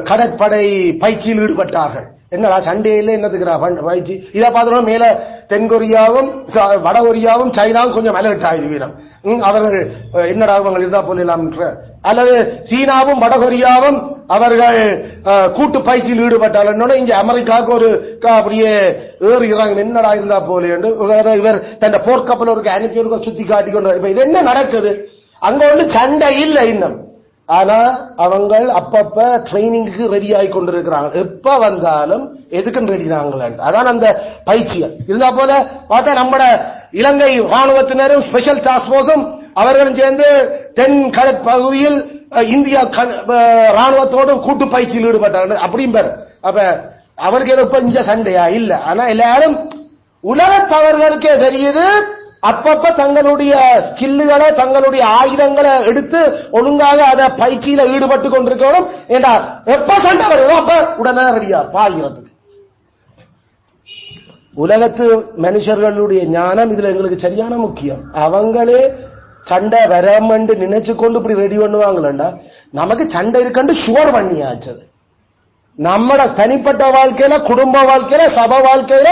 கடற்படை பயிற்சியில் ஈடுபட்டார்கள். என்னடா சண்டையில என்னதுக்கு பயிற்சி இதை பார்த்தோம். மேல தென்கொரியாவும் வட கொரியாவும் சைனாவும் கொஞ்சம் அலர்ட் ஆகிவிடும். அவர்கள் என்னடா அவங்க இருந்தா போலாம், அல்லது சீனாவும் வடகொரியாவும் அவர்கள் கூட்டு பயிற்சியில் ஈடுபட்டார்கள். இங்க அமெரிக்காவுக்கு ஒரு அப்படியே ஏறுகிறாங்க, என்னடா இருந்தா போல என்று இவர் தன் போர்க்கப்பல் ஒரு அனுப்பி சுத்தி காட்டி கொண்டு. இப்ப இது என்ன நடக்குது? அங்க ஒன்று சண்டை இல்லை இன்னும், ஆனா அவங்க அப்பப்ப ட்ரைனிங்க்கு ரெடி ஆகி கொண்டிருக்கிறாங்க. எப்ப வந்தாலும் எதுக்குன்னு ரெடி நாங்கள். அதான் அந்த பயிற்சிகள் இருந்தா போல பார்த்தா நம்ம இலங்கை ராணுவத்தினரும் ஸ்பெஷல் டாஸ்க் போர்ஸும் அவர்களும் சேர்ந்து தென் கடற்பகுதியில் இந்தியா ராணுவத்தோடு கூட்டு பயிற்சியில் ஈடுபட்டார்கள். அப்படியும் பேர் அப்ப அவருக்கு எப்ப இஞ்ச சண்டையா இல்ல. ஆனா எல்லாரும் உலகத்தவர்களுக்கே தெரியுது, அப்பப்ப தங்களுடைய ஸ்கில்லுகளை தங்களுடைய ஆயுதங்களை எடுத்து ஒழுங்காக அதை பயிற்சியில ஈடுபட்டு கொண்டிருக்கணும். ஏண்டா எப்ப சண்டை வருதோ அப்ப உடனே ரெடியா பாய்கிறதுக்கு. உலகத்து மனுஷர்களுடைய ஞானம் இதுல எங்களுக்கு சரியான முக்கியம். அவங்களே சண்டை வரமண்டு நினைச்சு கொண்டு இப்படி ரெடி பண்ணுவாங்களா? நமக்கு சண்டை இருக்கண்டு ஷுவர் பண்ணியாச்சு. நம்மட தனிப்பட்ட வாழ்க்கையில, குடும்ப வாழ்க்கையில, சபை வாழ்க்கையில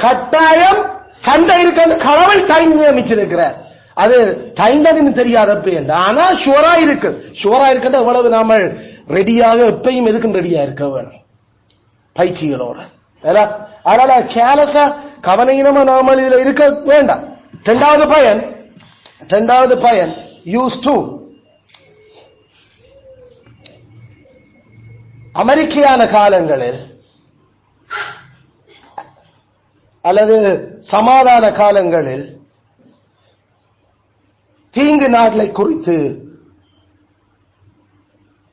கட்டாயம் சண்டை இருக்கண்டு கடவுள் டைம் நியமிச்சிருக்கிறார். அது டைம் தான் தெரியாதப்ப, ஆனா ஷுவரா இருக்கு. ஷுவரா இருக்கின்ற எவ்வளவு நாம ரெடியாக எப்பயும் எதுக்கும் ரெடியா இருக்க வேணும் பயிற்சிகளோட. அதனால கேலஸா கவனீனமா நாம இதுல இருக்க வேண்டாம். இரண்டாவது பயன் யூஸ் டு. அமெரிக்கையான காலங்களில் அல்லது சமாதான காலங்களில் தீங்கு நாட்களை குறித்து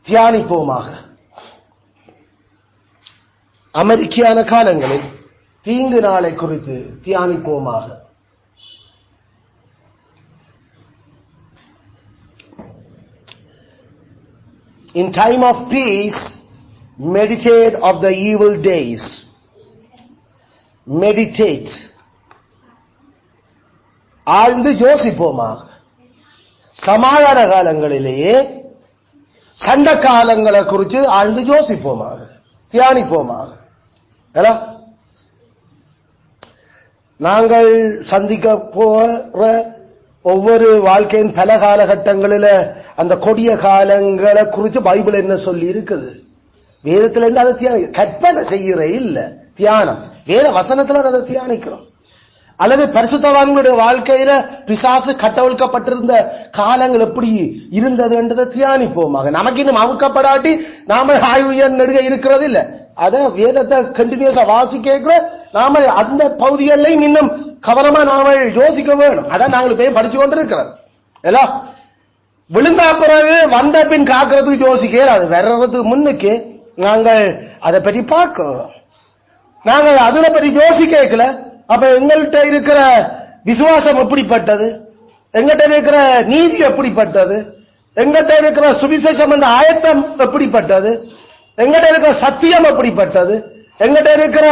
தியானிப்போமாக. அமெரிக்கையான காலங்களில் தீங்கு நாளை குறித்து தியானிப்போமாக. In time of peace, meditate of the evil days. Meditate. ஆழ்ந்து யோசிப்போமாக. சமாதான காலங்களிலேயே சண்ட காலங்களை குறித்து ஆழ்ந்து யோசிப்போமாக, தியானிப்போமாக. நாங்கள் சந்திக்க போற ஒவ்வொரு வாழ்க்கையின் பல காலகட்டங்களில் அந்த கொடிய காலங்களை குறித்து பைபிள் என்ன சொல்லி இருக்குது? வேதத்துல இருந்து அதை கற்பனை செய்கிற இல்ல, தியானம். வேத வசனத்துல அதை தியானிக்கிறோம். அல்லது பரிசுத்தவான்களுடைய வாழ்க்கையில பிசாசு கட்டவிழ்க்கப்பட்டிருந்த காலங்கள் எப்படி இருந்தது என்றதை தியானிப்போமாக. நமக்கு இன்னும் அவுக்கப்படாட்டி நாம ஆய்வு நெடுக இருக்கிறது இல்ல. அத வேதத்தை கண்டினியூஸா வாசிக்க நாம அந்த பகுதிகளையும் இன்னும் கவனமா நாம யோசிக்க வேணும். அதான் நாங்கள் போய் படிச்சு கொண்டு இருக்கிறோம். எல்லாம் விழுந்தா பிறகு வந்த பின் காக்கிறதுக்கு யோசிக்க, அது வர்றதுக்கு முன்னுக்கு நாங்கள் அதை பற்றி பார்க்கிறோம். நாங்கள் அதை பற்றி யோசிக்கல. அப்ப எங்கள்கிட்ட இருக்கிற விசுவாசம் எப்படிப்பட்டது? எங்கிட்ட இருக்கிற நீதி எப்படிப்பட்டது, எங்கிட்ட இருக்கிற சுவிசேஷம் என்ற ஆயத்தம் எப்படிப்பட்டது, எங்கிட்ட இருக்கிற சத்தியம் எப்படிப்பட்டது, எங்கிட்ட இருக்கிற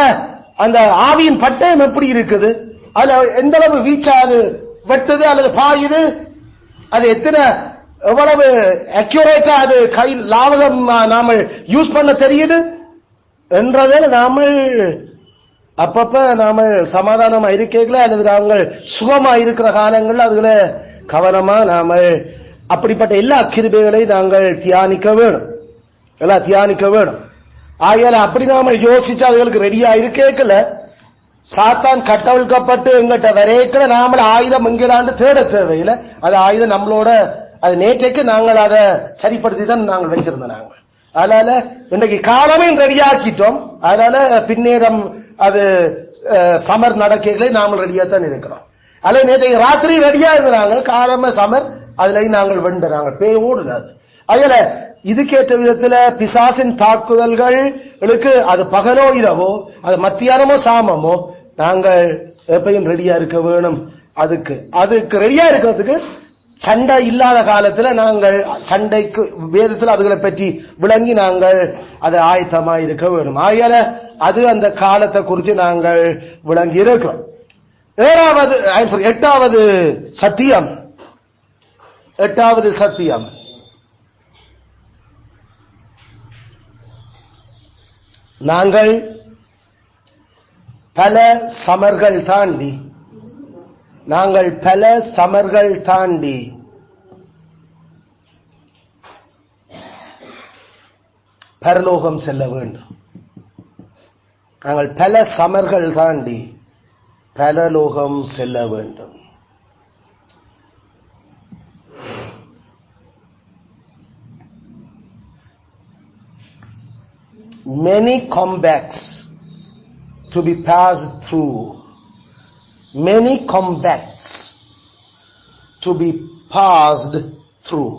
அந்த ஆவியின் பட்டயம் எப்படி இருக்குது, அதுல எந்த அளவு வீச்சா அது வெட்டுது அல்லது பாயுது, அது எத்தனை எவ்வளவு அக்யூரேட்டா அது கை லாபம் நாம யூஸ் பண்ண தெரியுது என்றதை நாம அப்பப்ப நாம சமாதானமா இருக்கல அல்லது நாங்கள் சுகமா இருக்கிற காலங்கள் அதுல கவனமா நாம அப்படிப்பட்ட எல்லா கிருபைகளை நாங்கள் தியானிக்க வேணும், எல்லாம் தியானிக்க வேணும். ஆகையால அப்படி நாம யோசிச்சு அதுகளுக்கு ரெடியா இருக்கேக்கல சாத்தான் கட்டவிழ்க்கப்பட்டு எங்கிட்ட வரைக்கல நாமள ஆயுதம் எங்களாண்டு தேட தேவையில்லை. அது ஆயுதம் நம்மளோட அது நேற்றைக்கு நாங்கள் அதை சரிப்படுத்தி தான் நாங்கள் வச்சிருந்தோம். நாங்கள் அதனால இன்னைக்கு காலமே ரெடியாக்கிட்டோம். அதனால பின்னேறம் அது சமர் நடக்கைகளை நாமல் ரெடியா தான் இருக்கிறோம். அல்ல நேற்றைக்கு ராத்திரி ரெடியா இருந்தாங்க, காலமே சமர் அதுலயும் நாங்கள் வெண்ட நாங்கள் பேய் ஓடுனாது. அதனால இதுக்கேற்ற விதத்துல பிசாசின் தாக்குதல்களுக்கு அது பகலோ இரவோ அது மத்தியானமோ சாமமோ நாங்கள் எப்பயும் ரெடியா இருக்க வேணும். அதுக்கு ரெடியா இருக்கிறதுக்கு சண்டை இல்லாத காலத்துல நாங்கள் சண்டைக்கு வேதத்தில் அதுகளை பற்றி விளங்கி நாங்கள் அது ஆயத்தமா இருக்க வேணும். ஆகையால அது அந்த காலத்தை குறித்து நாங்கள் விளங்கி இருக்கிறோம். எட்டாவது சத்தியம் நாங்கள் பல சமர்கள் தாண்டி பரலோகம் செல்ல வேண்டும். நாங்கள் பல சமர்கள் தாண்டி பரலோகம் செல்ல வேண்டும். Many combats to be passed through. Many combats to be passed through.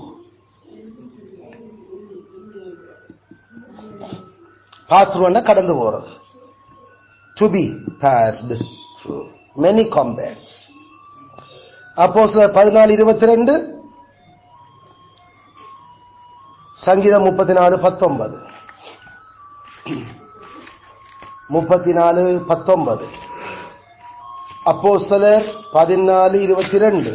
Pass through and கடந்து போறது. To be passed through. Many combats. அப்போஸ்தலர் 14:22, சங்கீதம் 34:19. 34:19. அப்போஸ்தலர் 14:22.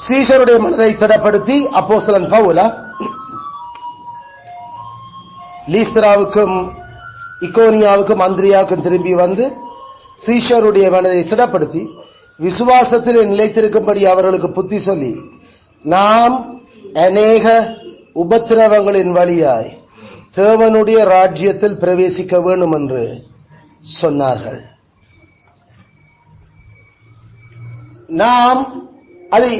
சீஷருடைய மனதை திடப்படுத்தி அப்போஸ்தலன் பவுல் லீஸ்திராவுக்கும் இக்கோனியாவுக்கும் அந்திரியாவுக்கும் திரும்பி வந்து சீஷருடைய மனதை திடப்படுத்தி விசுவாசத்தில் நிலைத்திருக்கும்படி அவர்களுக்கு புத்தி சொல்லி நாம் அநேக உபத்திரவங்களின் வழியாய் தேவனுடைய ராஜ்யத்தில் பிரவேசிக்க வேண்டும் என்று சொன்னார்கள். நாம் அதை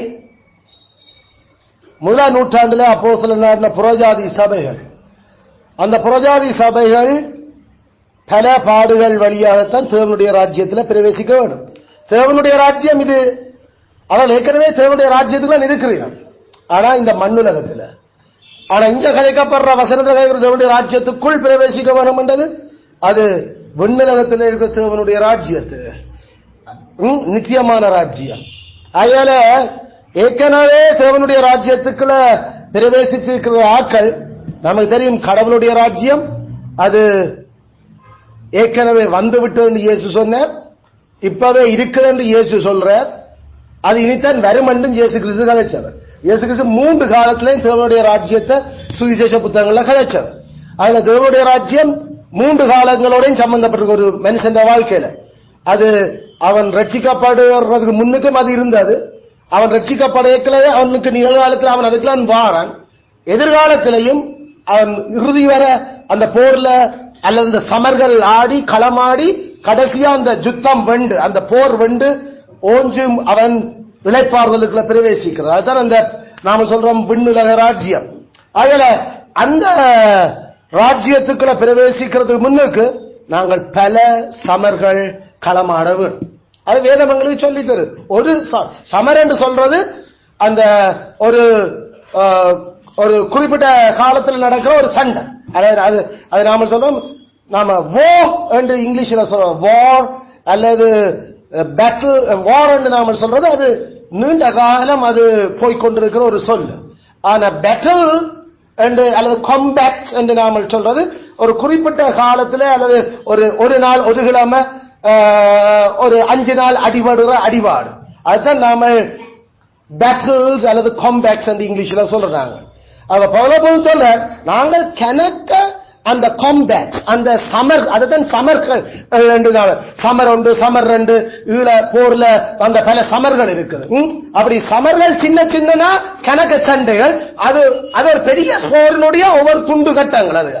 முதல் நூற்றாண்டில் அப்போஸ்தலர் புறஜாதி சபைகள், அந்த புறஜாதி சபைகள் பல பாடுகள் வழியாகத்தான் தேவனுடைய ராஜ்யத்தில் பிரவேசிக்க வேண்டும். தேவனுடைய ராஜ்யம் இது. அவர்கள் ஏற்கனவே தேவனுடைய ராஜ்யத்துக்கு இருக்கிறார்கள். ஆனா இந்த மண்ணுலகத்தில், ஆனா இங்க கலைக்கப்படுற வசனத்தில் தேவனுடைய ராஜ்யத்துக்குள் பிரவேசிக்க வேண்டும் என்றது அது விண்ணுலகத்தில் இருக்கிற தேவனுடைய ராஜ்யத்து நித்தியமான ராஜ்யம். அதனால ஏற்கனவே தேவனுடைய ராஜ்யத்துக்குள்ள பிரவேசிச்சிருக்கிற ஆட்கள் நமக்கு தெரியும். கடவுளுடைய ராஜ்யம் அது ஏற்கனவே வந்து விட்டது என்று இயேசு சொன்னார். இப்பவே இருக்குது என்று இயேசு சொல்றார். அது இனித்தான் வரும் என்றும் இயேசு கிறிஸ்து கதைச்சவர். இயேசு கிறிஸ்து 3 காலத்திலையும் தேவனுடைய ராஜ்யத்தை சுவிசேஷ புத்தகங்கள்ல கதைச்சவர். அதுல தேவனுடைய ராஜ்யம் 3 காலங்களோடையும் சம்பந்தப்பட்டிருக்க ஒரு மனுஷன் வாழ்க்கையில. அது அவன் ரட்சிக்கப்படுறதுக்கு முன்னுக்கும் அது இருந்தது. அவன் ரட்சிக்கப்படவே அவனுக்கு நிகழ்காலத்தில் அவன் அதுக்கெல்லாம் வாரான். எதிர்காலத்திலையும் அவன் இறுதி வர அந்த போர்ல அல்லது இந்த சமர்கள் ஆடி களமாடி கடைசியா அந்த யுத்தம் வெண்டு அந்த போர் வெண்டு ஓஞ்சும் அவன் இளைப்பாறுதலுக்குள்ள பிரவேசிக்கிறார். அதுதான் அந்த நாம சொல்றோம் விண்ணுலக ராஜ்யம். அதனால அந்த ராஜ்யத்துக்குள்ள பிரவேசிக்கிறதுக்கு முன்னுக்கு நாங்கள் பல சமர்கள் களமாட வேண்டும். அது வேதம் எங்களுக்கு சொல்லி தரு. ஒரு சமர் என்று சொல்றது அந்த ஒரு குறிப்பிட்ட காலத்தில் நடக்கிற ஒரு சண்டை. அது நாம சொல்றோம் நாம என்று இங்கிலீஷ்ல சொல்றோம், வார் அல்லது பேட்டில், வார் என்று நாம சொல்றது அது நீண்ட காலம் அது போய்கொண்டிருக்கிற ஒரு சொல். ஆனா பேட்டில் என்று அல்லது காம்பேக்ட் என்று நாம சொல்றது ஒரு குறிப்பிட்ட காலத்துல அல்லது ஒரு நாள், ஒரு கிழமை, ஒரு 5 நாள் அடிபாடு. அதுதான் நாம பேட்டில்ஸ் அல்லது காம்பேக்ட்ஸ் என்று இங்கிலீஷ்ல சொல்றாங்க. அத பவுல் சொல்ற, நாங்கள் கணக்க அந்த காம்பேக்ட்ஸ், அந்த சமர், அதுதான் சமர்கள் 2 நாள், சமர் 1, சமர் 2, ஈழ போர்ல அந்த பல சமர்கள் இருக்குது. அப்படி சமர்கள் சின்ன சின்னனா கணக்க சண்டைகள், அது ஒரு பெரிய போரினுடைய ஒவ்வொரு துண்டு கட்டங்கள். அது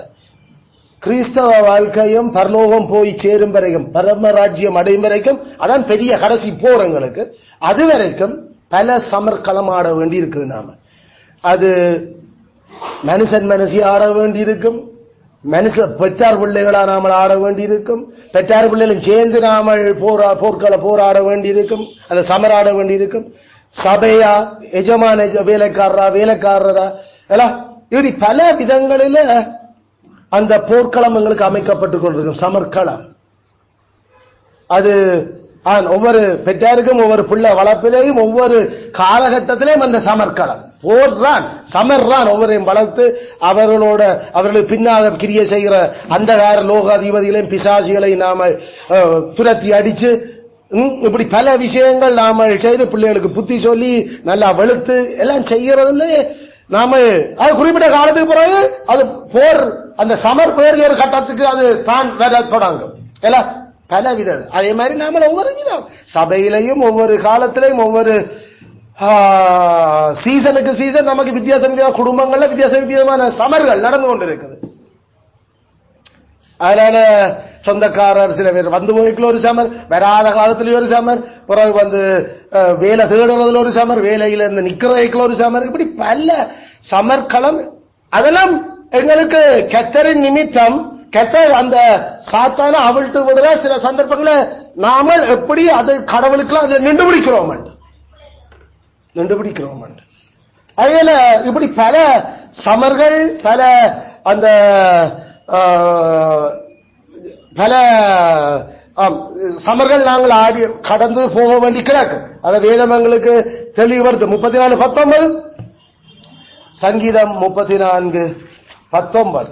கிறிஸ்தவ வாழ்க்கையும் பரலோகம் போய் சேரும் வரைக்கும், பரமராஜ்யம் அடையும் வரைக்கும், அதான் பெரிய கடைசி போறங்களுக்கு. அது வரைக்கும் பல சமர்களம் ஆட வேண்டி இருக்குது. நாம அது மனுஷி ஆட வேண்டி இருக்கும், பெற்றார் பிள்ளைகளா நாமல் ஆட வேண்டி இருக்கும், பெற்றார் பிள்ளைகளும் சேர்ந்து நாமல் போராட வேண்டி இருக்கும், அந்த சமராட வேண்டி இருக்கும். சபையா, எஜமான வேலைக்காரரா எல்லாம் இப்படி பல விதங்களில அந்த போர்க்களம் எங்களுக்கு அமைக்கப்பட்டுக் கொண்டிருக்கும், சமர்களம். அது ஒவ்வொரு பெற்றாருக்கும் ஒவ்வொரு பிள்ளை வளர்ப்பிலேயும் ஒவ்வொரு காலகட்டத்திலேயும் அந்த சமர்களம் போர் தான், சமர் தான் ஒவ்வொரையும் வளர்த்து அவர்களுக்கு பின்னாக கிரியை செய்கிற அந்தகார லோகாதிபதிகளையும் பிசாசிகளையும் நாம துரத்தி அடிச்சு, இப்படி பல விஷயங்கள் நாம செய்து பிள்ளைகளுக்கு புத்தி சொல்லி நல்லா வெளுத்து எல்லாம் செய்யறதுல நாம அது குறிப்பிட்ட காலத்துக்கு பிறகு அது போர், அந்த சமர் பேர் ஒரு கட்டத்துக்கு அது தான் வர தொடங்கும். எல்லாம் பல விதம். அதே மாதிரி நாம ஒவ்வொரு விதம் சபையிலையும் ஒவ்வொரு காலத்திலையும் ஒவ்வொரு சீசனுக்கு சீசன் நமக்கு வித்தியாசம், குடும்பங்கள்ல வித்தியாசமான சமர்கள் நடந்து கொண்டிருக்குது. அதனால சொந்தக்காரர் சில பேர் வந்து போய்க்குள்ள ஒரு சமர், வராத காலத்திலேயே ஒரு சமர், பிறகு வந்து வேலை தேடுறதுல ஒரு சமர், வேலையில இருந்து நிக்கிறதுக்குள்ள ஒரு சமர், இப்படி பல சமர்களம். அதெல்லாம் எங்களுக்கு கர்த்தரின் நிமித்தம், கர்த்தர் அந்த சாத்தான அவிழ்த்து விடுற சில சந்தர்ப்பங்களை நாமல் எப்படி அது கடவுளுக்குலாம் அதை நின்று பிடிக்கிறோம். அதில் இப்படி பல சமர்கள், பல அந்த பல சமர்கள் நாங்கள் ஆடி கடந்து போக வேண்டி கிடக்கு. அதை வேதம் எங்களுக்கு தெளிவுபடுத்து. 34:19 சங்கீதம் 34:19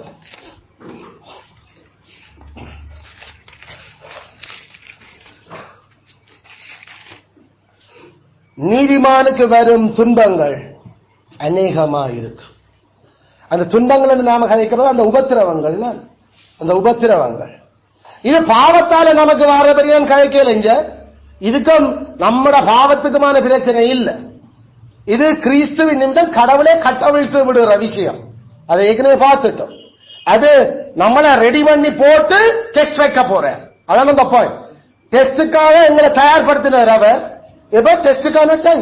நீதிமானுக்கு வரும் துன்பங்கள் அநேகமாயிருக்கு. அந்த துன்பங்கள் நாம கதைக்கிறது அந்த உபத்திரவங்கள், அந்த உபத்திரவங்கள் இது பாவத்தால நமக்கு வர பெரிய கதைக்கலைங்க. இதுக்கும் நம்மட பாவத்துக்குமான பிரச்சனை இல்லை. இது கிறிஸ்துவின் நிமிடம் கடவுளே கட்டவிழ்த்து விடுற விஷயம். அதை ஏற்கனவே பார்த்துட்டோம். அது நம்மளை ரெடி பண்ணி போட்டு டெஸ்ட் வைக்க போறேன். அதான் அந்த பாயிண்ட். டெஸ்டுக்காக எங்களை தயார்படுத்தினார் அவர். எப்ப டெஸ்டுக்கான டைம்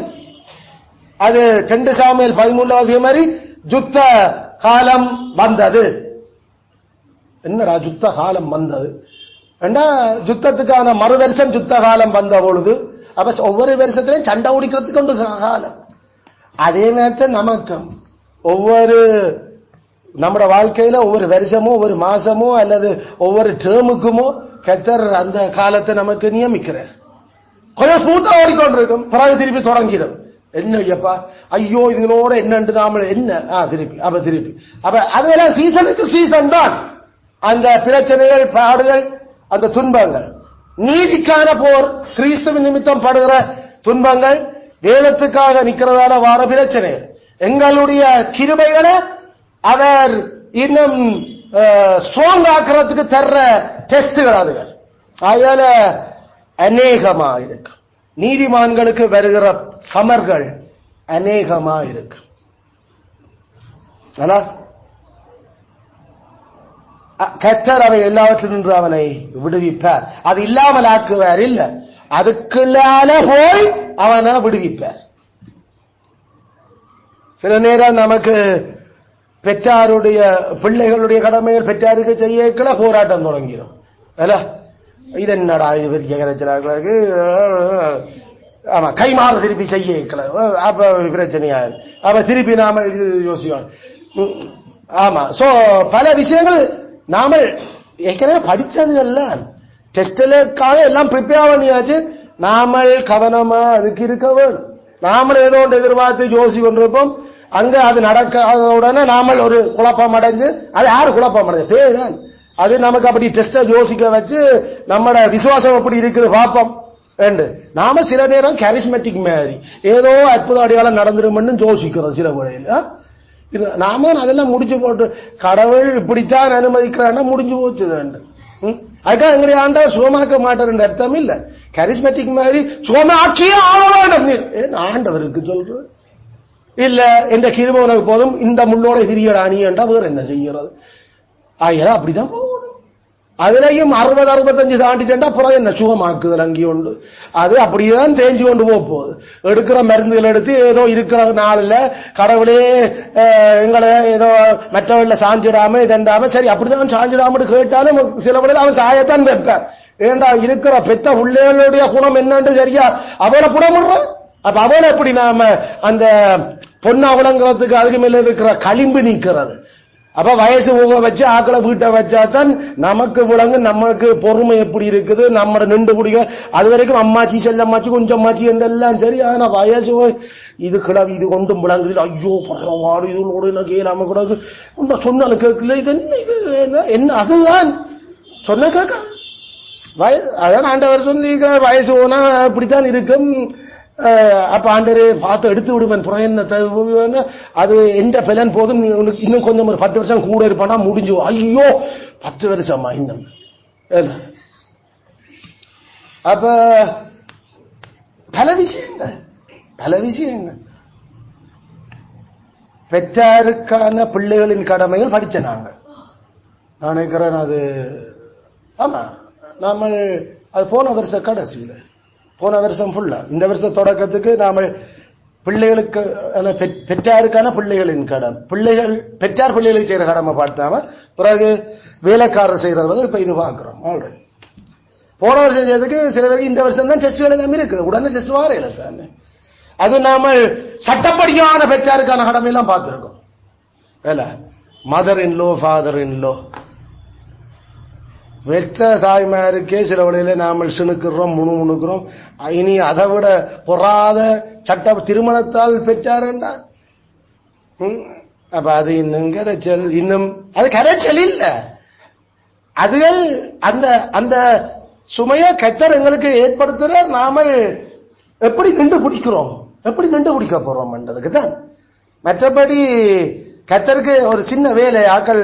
அது 2 சாமுவேல் 13 மாதிரி யுத்த காலம் வந்தது. என்னடா யுத்த காலம் வந்தது? யுத்தத்துக்கான மறு வருஷம் யுத்த காலம் வந்த பொழுது அப்ப ஒவ்வொரு வருஷத்திலையும் சண்டை ஓடிக்கிறதுக்கு உண்டு காலம். அதே மாதிரி நமக்கு ஒவ்வொரு நம்ம வாழ்க்கையில ஒவ்வொரு வருஷமோ ஒவ்வொரு மாசமோ அல்லது ஒவ்வொரு டேர்முக்குமோ கர்த்தர் அந்த காலத்தை நமக்கு நியமிக்கிறார். கொஞ்சம் ஸ்மூத்தா ஓடிக்கொண்டிருக்கும், பிறகு திருப்பி தொடங்கிடும். என்ன ஐயப்பா, ஐயோ இதுகளோட என்னன்னு நாம என்ன திருப்பி அப்ப அதெல்லாம் சீசனுக்கு சீசன் தான். அந்த பிரச்சனைகள், பாடுகள், அந்த துன்பங்கள், நீதிக்கான போர், கிறிஸ்துவின் நிமித்தம் படுகிற துன்பங்கள், வேதத்துக்காக நிக்கிறதால வார பிரச்சனை, எங்களுடைய கிருபைகளை அவர் இன்னும் ஸ்ட்ராங் ஆக்கிறதுக்கு தர்ற டெஸ்டுகள் அதுகள். அதனால அநேகமா இருக்கு. நீதிமான்களுக்கு வருகிற சமர்கள் அநேகமா இருக்கு. கர்த்தர் அவை எல்லாவற்றிலும் அவனை விடுவிப்பார். அது இல்லாமல் ஆக்குவார் இல்ல, அதுக்குள்ளால போய் அவனை விடுவிப்பார். சில நேரம் நமக்கு பெற்றாருடைய பிள்ளைகளுடைய கடமைகள் பெற்றாருக்கு செய்யக்கல போராட்டம் தொடங்கிடும். இது என்னடா இது பெரிய கரைச்சலாக்கு, ஆமா கைமாறு திருப்பி செய்யக்கல அப்ப பிரச்சனையா, அப்ப திருப்பி நாம இது யோசிக்கணும். ஆமா, சோ பல விஷயங்கள் நாம ஏற்கனவே படிச்சதுல டெஸ்டுக்காக எல்லாம் ப்ரிப்பேர் பண்ணியாச்சு. நாமல் கவனமா அதுக்கு இருக்க வேணும். நாமல் ஏதோ ஒன்று எதிர்பார்த்து யோசி கொண்டிருப்போம். அங்க அது நடக்காத உடனே நாமல் ஒரு குழப்பம் அடைஞ்சு, அது யாரு குழப்பம் அடைஞ்சு பேதான் அது நமக்கு அப்படி டெஸ்ட யோசிக்க வச்சு நம்மட விசுவாசம் அப்படி இருக்குது பாப்போம். நாம சில நேரம் கேரிஸ்மேட்டிக் மாதிரி ஏதோ அற்புத அடையாளம் நடந்துருமென்னு யோசிக்கிறோம் சில வேளையில். நாம அதெல்லாம் முடிச்சு போட்டு கடவுள் இப்படித்தான் அனுமதிக்கிறான்னா முடிஞ்சு போச்சு. அதுக்காக எங்களுடைய ஆண்டவர் சுகமாக்க மாட்டார் அர்த்தம் இல்ல. கரிஸ்மேட்டிக் மாதிரி சுகமாக்கியே ஆக வேண்டும் ஆண்டவருக்கு சொல்ற இல்ல. எந்த கிருபை உனக்கு போதும், இந்த முள்ளோட சிறியடா நீ என்றா வேற என்ன செய்யறது? ஆகியா அப்படிதான் போகணும். அதுலயும் 60-65 தாண்டிட்டா புறம் என்ன சுகமாக்குதல் அங்கே உண்டு. அது அப்படிதான் தேஞ்சு கொண்டு போகுது. எடுக்கிற மருந்துகள் எடுத்து ஏதோ இருக்கிற நாளில் கடவுளே எங்களை ஏதோ மற்றவர்கள சாஞ்சிடாம இதண்டாம சரி அப்படிதான் சாஞ்சிடாம கேட்டாலும் சில வழியில் அவன் சாயத்தான் வைப்பான். ஏண்டா இருக்கிற பெத்த உள்ளேடைய குணம் என்னன்னு சரியா அவனை புடமுடுறான். அப்ப அவனை எப்படி நாம அந்த பொண்ணா விளங்குறதுக்கு அதுக்கு மேல இருக்கிற களிம்பு நீக்கிறது. அப்ப வயசு ஊக வச்சு ஆக்களை வீட்டை வச்சாதான் நமக்கு விளங்கு, நமக்கு பொறுமை எப்படி இருக்குது, நம்ம நின்று பிடிக்க. அது வரைக்கும் அம்மாச்சி செல்லம்மாச்சி கொஞ்சம்மாச்சி என்றெல்லாம் சரி. ஆனா வயசு இது கிளவி இது கொண்டும் விளங்குது. ஐயோ பரவாடு இது கேளாம கூட சொன்னாலும் கேட்கல. இது என்ன அதுதான் சொன்ன கேட்க அதான் ஆண்டவர் சொல்லி வயசு போனா இப்படித்தான் இருக்கும். அப்ப ஆண்டரே பார்த்து எடுத்து விடுவேன் புறம் என்ன அது எந்த பலன் போதும் இன்னும் கொஞ்சம் ஒரு 10 வருஷம் கூட இருப்பானா முடிஞ்சு. ஐயோ 10 வருஷமா இன்னும். அப்ப பல விஷயங்கள் பெற்றாருக்கான பிள்ளைகளின் கடமைகள் படிச்ச நாங்கள் நான் நினைக்கிறேன். அது ஆமா நாம அது போன வருஷம் கடைசியில் போன வருஷம் ஃபுல்லா இந்த வருஷம் தொடக்கத்துக்கு நாம பிள்ளைகளுக்கு பெற்றாருக்கான பிள்ளைகளின் கடன் பிள்ளைகள் பெற்றார் பிள்ளைகளுக்கு செய்யற கடமை பார்த்தாம பிறகு வேலைக்காரர் செய்யறது இப்ப இது பார்க்கிறோம். ஆல்ரெடி போன வருஷம் செய்யறதுக்கு சில பேருக்கு இந்த வருஷம் தான் டெஸ்ட் எல்லாமே இருக்குது. உடனே டெஸ்ட் வார இல்லை. அது நாம சட்டப்படியான பெற்றாருக்கான கடமை எல்லாம் பார்த்திருக்கோம். Mother in law father in law வெற்ற தாய்மாருக்கே சில வழியில நாமல் சிணுக்கிறோம் முணுமுணுக்கிறோம். இனி அதை விட பொறாத சட்ட திருமணத்தால் பெற்றாருண்டா அப்ப அது இன்னும் கரைச்சல். இன்னும் அது கரைச்சல் இல்ல. அதுகள் அந்த அந்த சுமைய கட்டர் எங்களுக்கு ஏற்படுத்துற நாம எப்படி நின்று பிடிக்கிறோம், எப்படி நின்று பிடிக்க போறோம் என்றதுக்கு தான். மற்றபடி கத்தருக்கு ஒரு சின்ன வேலை ஆக்கள்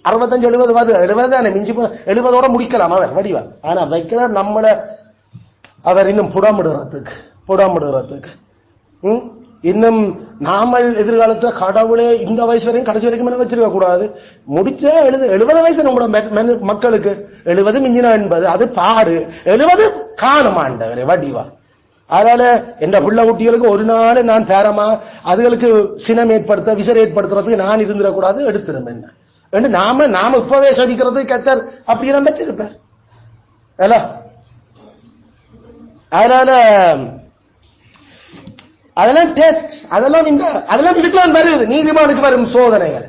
65-70 தானே மிஞ்சி 70ஓட முடிக்கலாம் அவர் வடிவா. ஆனா வைக்கிறார் நம்மள அவர் இன்னும் புடமிடுறதுக்கு இன்னும் நாமல் எதிர்காலத்தில் கடவுளே இந்த வயசு வரைக்கும் கடைசி வரைக்கும் வச்சிருக்க கூடாது. முடிச்ச 70 வயசு நம்மளோட மக்களுக்கு 70 மிஞ்சினா 80 அது பாடு 70 காணுமாண்டவரே வடிவா. அதனால என்ற பிள்ளை குட்டிகளுக்கு ஒரு நாள் நான் பேரமா அதுகளுக்கு சினம் ஏற்படுத்த விசர் ஏற்படுத்துறதுக்கு நான் இருந்துடக்கூடாது எடுத்துருந்தேன். நாம இப்பவே சதிக்கிறது கத்தர் அப்படியெல்லாம் வச்சிருப்பார். அதனால அதெல்லாம் டெஸ்ட் அதெல்லாம் இதுக்கெல்லாம் வருது. நீதிமானுக்கு வரும் சோதனைகள்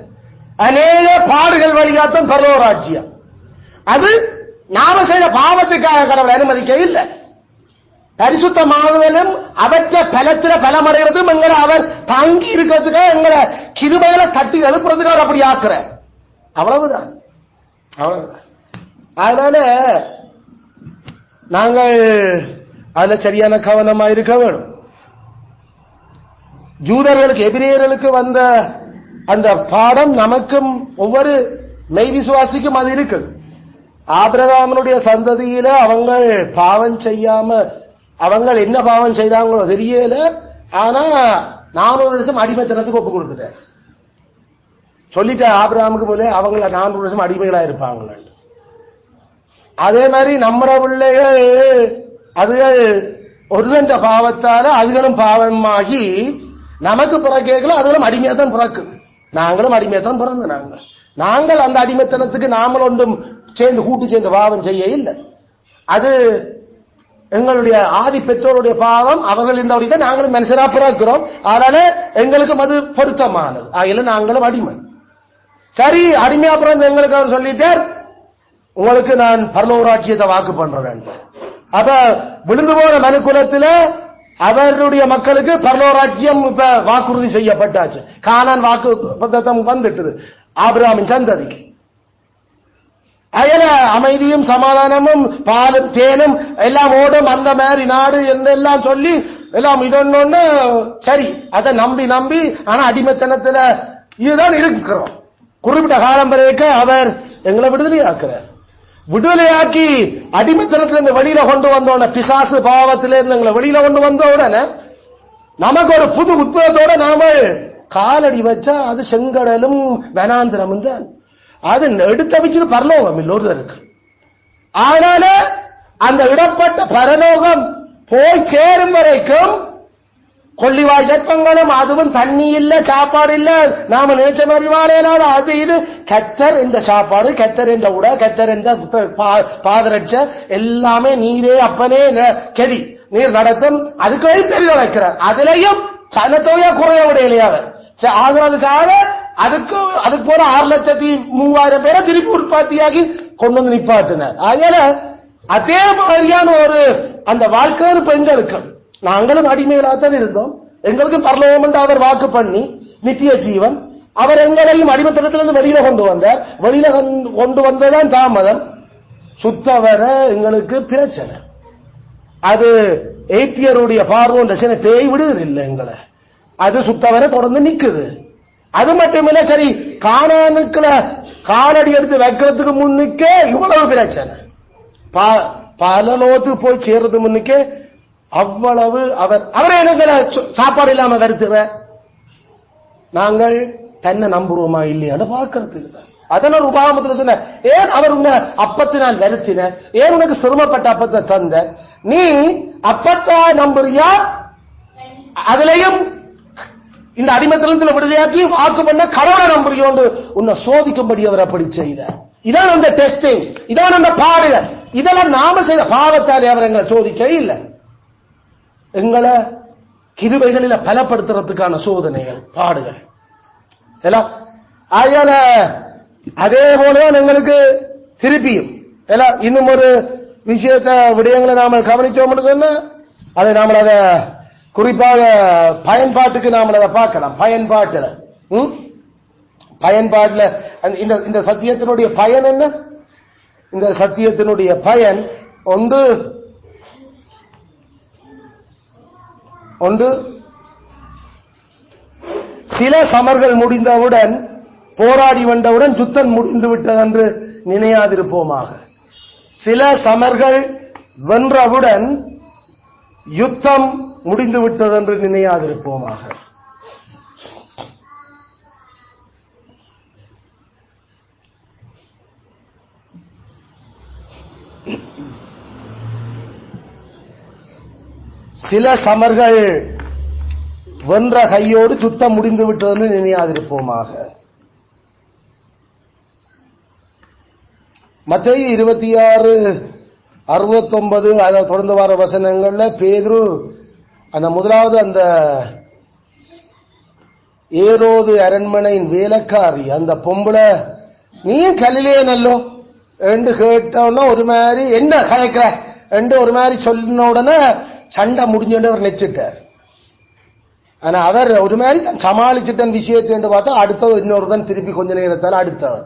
அநேக பாடுகள் வழியாத்தான் பரலோராட்சியம். அது நாம செய்த பாவத்துக்காக கடவுளை அனுமதிக்க இல்லை. பரிசுத்தமாகுதலும் அவற்றை பலத்தில பலமடைகிறதும் எங்களை அவர் தாங்கி இருக்கிறதுக்காக எங்களை கிருபைகளை தட்டி எழுப்புறதுக்காக அப்படி ஆக்குற அவ்வளவுதான். அதனால நாங்கள் அதுல சரியான கவனமா இருக்க வேண்டும். ஜூதர்களுக்கு எபிரேயர்களுக்கு வந்த அந்த பாடம் நமக்கும் ஒவ்வொரு மெய் விசுவாசிக்கும் அது இருக்கு. ஆபிரகாமனுடைய சந்ததியில அவங்க பாவம் செய்யாம அவங்க என்ன பாவம் செய்தாங்களோ தெரியல. ஆனா 400 வருஷம் அடிமைத்தனத்துக்கு ஒப்பு கொடுத்துட்டேன் சொல்லிட்ட ஆபிரகாமுக்கு போல அவங்கள 400 வருஷம் அடிமைகளா இருப்பாங்க. அதே மாதிரி நம்ம பிள்ளைகள் அதுகள் ஒரு சென்ற பாவத்தால அதுகளும் பாவமாகி நமக்கு பிறக்கல அதுகளும் அடிமையா தான் பிறக்குது. நாங்களும் அடிமையா தான் பிறந்து நாங்கள் அந்த அடிமைத்தனத்துக்கு நாமல் ஒன்றும் கூட்டு சேர்ந்து பாவம் செய்ய இல்லை. அது எங்களுடைய ஆதி பெற்றோருடைய பாவம். அவர்கள் இந்த வழிதான் நாங்களும் மனுஷரா பிறக்கிறோம். அதனால எங்களுக்கும் அது பொருத்தமானது. ஆகல நாங்களும் அடிமை. சரி அடிமையா பிறந்த எங்களுக்கு அவர் சொல்லிட்டார் உங்களுக்கு நான் பரலோராட்சியத்தை வாக்கு பண்றேன். அப்ப விழுந்து போன மனுக்குலத்துல அவருடைய மக்களுக்கு பரலோராட்சியம் இப்ப வாக்குறுதி செய்யப்பட்டாச்சு. கானான் வாக்கு வந்துட்டு ஆபிரகாமின் சந்ததிக்கு. அயல அமைதியும் சமாதானமும் பாலும் தேனும் எல்லாம் ஓடும் அந்த மாதிரி நாடு என்றெல்லாம் சொல்லி எல்லாம் இதொன்னு சரி, அதை நம்பி நம்பி ஆனா அடிமைத்தனத்துல இதுதான் இருக்கிறோம். குறிப்பிட்ட காலம் வரைக்கும் அவர் எங்களை விடுதலையாக்குறார். விடுதலையாக்கி அடிமைத்தனத்திலிருந்து வெளியில கொண்டு வந்தோட, பிசாசு பாவத்திலிருந்து எங்களை வெளியில கொண்டு வந்த உடனே நமக்கு ஒரு புது உத்தரத்தோட நாம காலடி வச்சா அது செங்கடலும் வனாந்திரமும் தான். அது எடுத்த வச்சு பரலோகம் இல்லொருவருக்கு. ஆனால அந்த இடப்பட்ட பரலோகம் போய் சேரும் வரைக்கும் கொள்ளிவாய் சற்பங்களும் அதுவும் தண்ணி இல்ல, சாப்பாடு இல்ல, நாம நினைச்ச மாதிரி வாழையினால அது இது. கத்தர் இந்த சாப்பாடு, கத்தர் என்ற உட, கத்தர் என்ற பாதரட்ச எல்லாமே நீரே அப்பனே கெதி நீர் நடத்தும். அதுக்கு தெரிய வைக்கிறார். அதுலயும் சனத்தொகையா குறைய விடையிலையா அவர் ஆகிறது சாக அதுக்கு போல 6,03,000 பேரை திருப்பி உற்பத்தியாகி கொண்டு வந்து நிப்பாட்டினார். அதனால அதே மாதிரியான ஒரு அந்த வாழ்க்கை பெண்களுக்கு நாங்களும் அடிமைகளாகத்தான் இருந்தோம். எங்களுக்கு பரலோகம் என்று அவர் வாக்கு பண்ணி நித்திய ஜீவன், அவர் எங்களையும் அடிமைத்தனத்திலிருந்து வெளியில கொண்டு வந்தார். வெளியில கொண்டு வந்ததான் தாமதம், சுத்த வர எங்களுக்கு பிரச்சனை. அது எய்த்தியருடைய பார்வை பேய் விடுது இல்லை எங்களை, அது சுத்த வர தொடர்ந்து நிக்குது. அது மட்டுமில்ல, சரி கானானுக்குள்ள காலடி எடுத்து வைக்கிறதுக்கு முன்னுக்கே இவ்வளவு பிரச்சனை, பலனோத்துக்கு போய் சேர்றது முன்னுக்கே அவ்வளவு அவரே எங்களை சாப்பாடு இல்லாம வருத்துற. நாங்கள் தன்னை நம்புறோமா இல்லையான்னு பாக்குறதுக்கு தான். அதனால ஒரு உபாகமத்தில் சொன்ன, ஏன் அவர் உன்னை அப்பத்தினால் வருத்தின, ஏன் உனக்கு சிரமப்பட்ட அப்பத்தை தந்த, நீ அப்பத்தா நம்புறியா, அதுலயும் இந்த அடிமத்திலிருந்து விடுதலையாக்கி வாக்கு பண்ண கடவுளை நம்புறியோண்டு உன்னை சோதிக்கும்படி அவர் அப்படி செய்தார். இதான் அந்த டெஸ்டிங், இதான் அந்த பாடுகள். இதெல்லாம் நாம செய்த பாவத்தாலே அவர் எங்களை சோதிக்க இல்லை, எங்களை கிருபைகளில பலப்படுத்துறதுக்கான சோதனைகள் பாடுகள் எல்லாம். அதே போலதான் எங்களுக்கு திருப்பியும் எல்லாம் இன்னும் ஒரு விஷயத்தை விடயங்களை நாம கவனிச்சோம்னு சொன்னா அதை நாம அதை குறிப்பாக பயன்பாட்டுக்கு நாம அதை பார்க்கலாம். பயன்பாட்டுல இந்த சத்தியத்தினுடைய பயன் என்ன? இந்த சத்தியத்தினுடைய பயன் ஒன்று சில சமர்கள் முடிந்தவுடன், போராடி வந்தவுடன் யுத்தம் முடிந்து விட்டது என்று நினையாதிருப்போமாக. சில சமர்கள் வென்றவுடன் யுத்தம் முடிந்து விட்டது என்று நினையாதிருப்போமாக. சில சமர்கள் வென்ற கையோடு சுத்தம் முடிந்து விட்டது நினையாதிருப்போமாக. மத்தேயு 26:69 அதை தொடர்ந்து வர வசனங்கள்ல பேதுரு அந்த முதலாவது அந்த ஏரோது அரண்மனையின் வேலைக்காரி அந்த பொம்பளை, நீ கலிலே நல்லோ என்று கேட்டோன்னா ஒரு மாதிரி என்ன கலைக்கிற என்று ஒரு மாதிரி சொன்ன உடனே சண்டை முடிஞ்சு அவர் நெச்சிட்டார். ஆனா அவர் ஒரு மாதிரி சமாளிச்சுட்டன் விஷயத்தை என்று பார்த்தா அடுத்தது இன்னொரு தான் திருப்பி கொஞ்ச நேரத்தால் அடுத்தவர்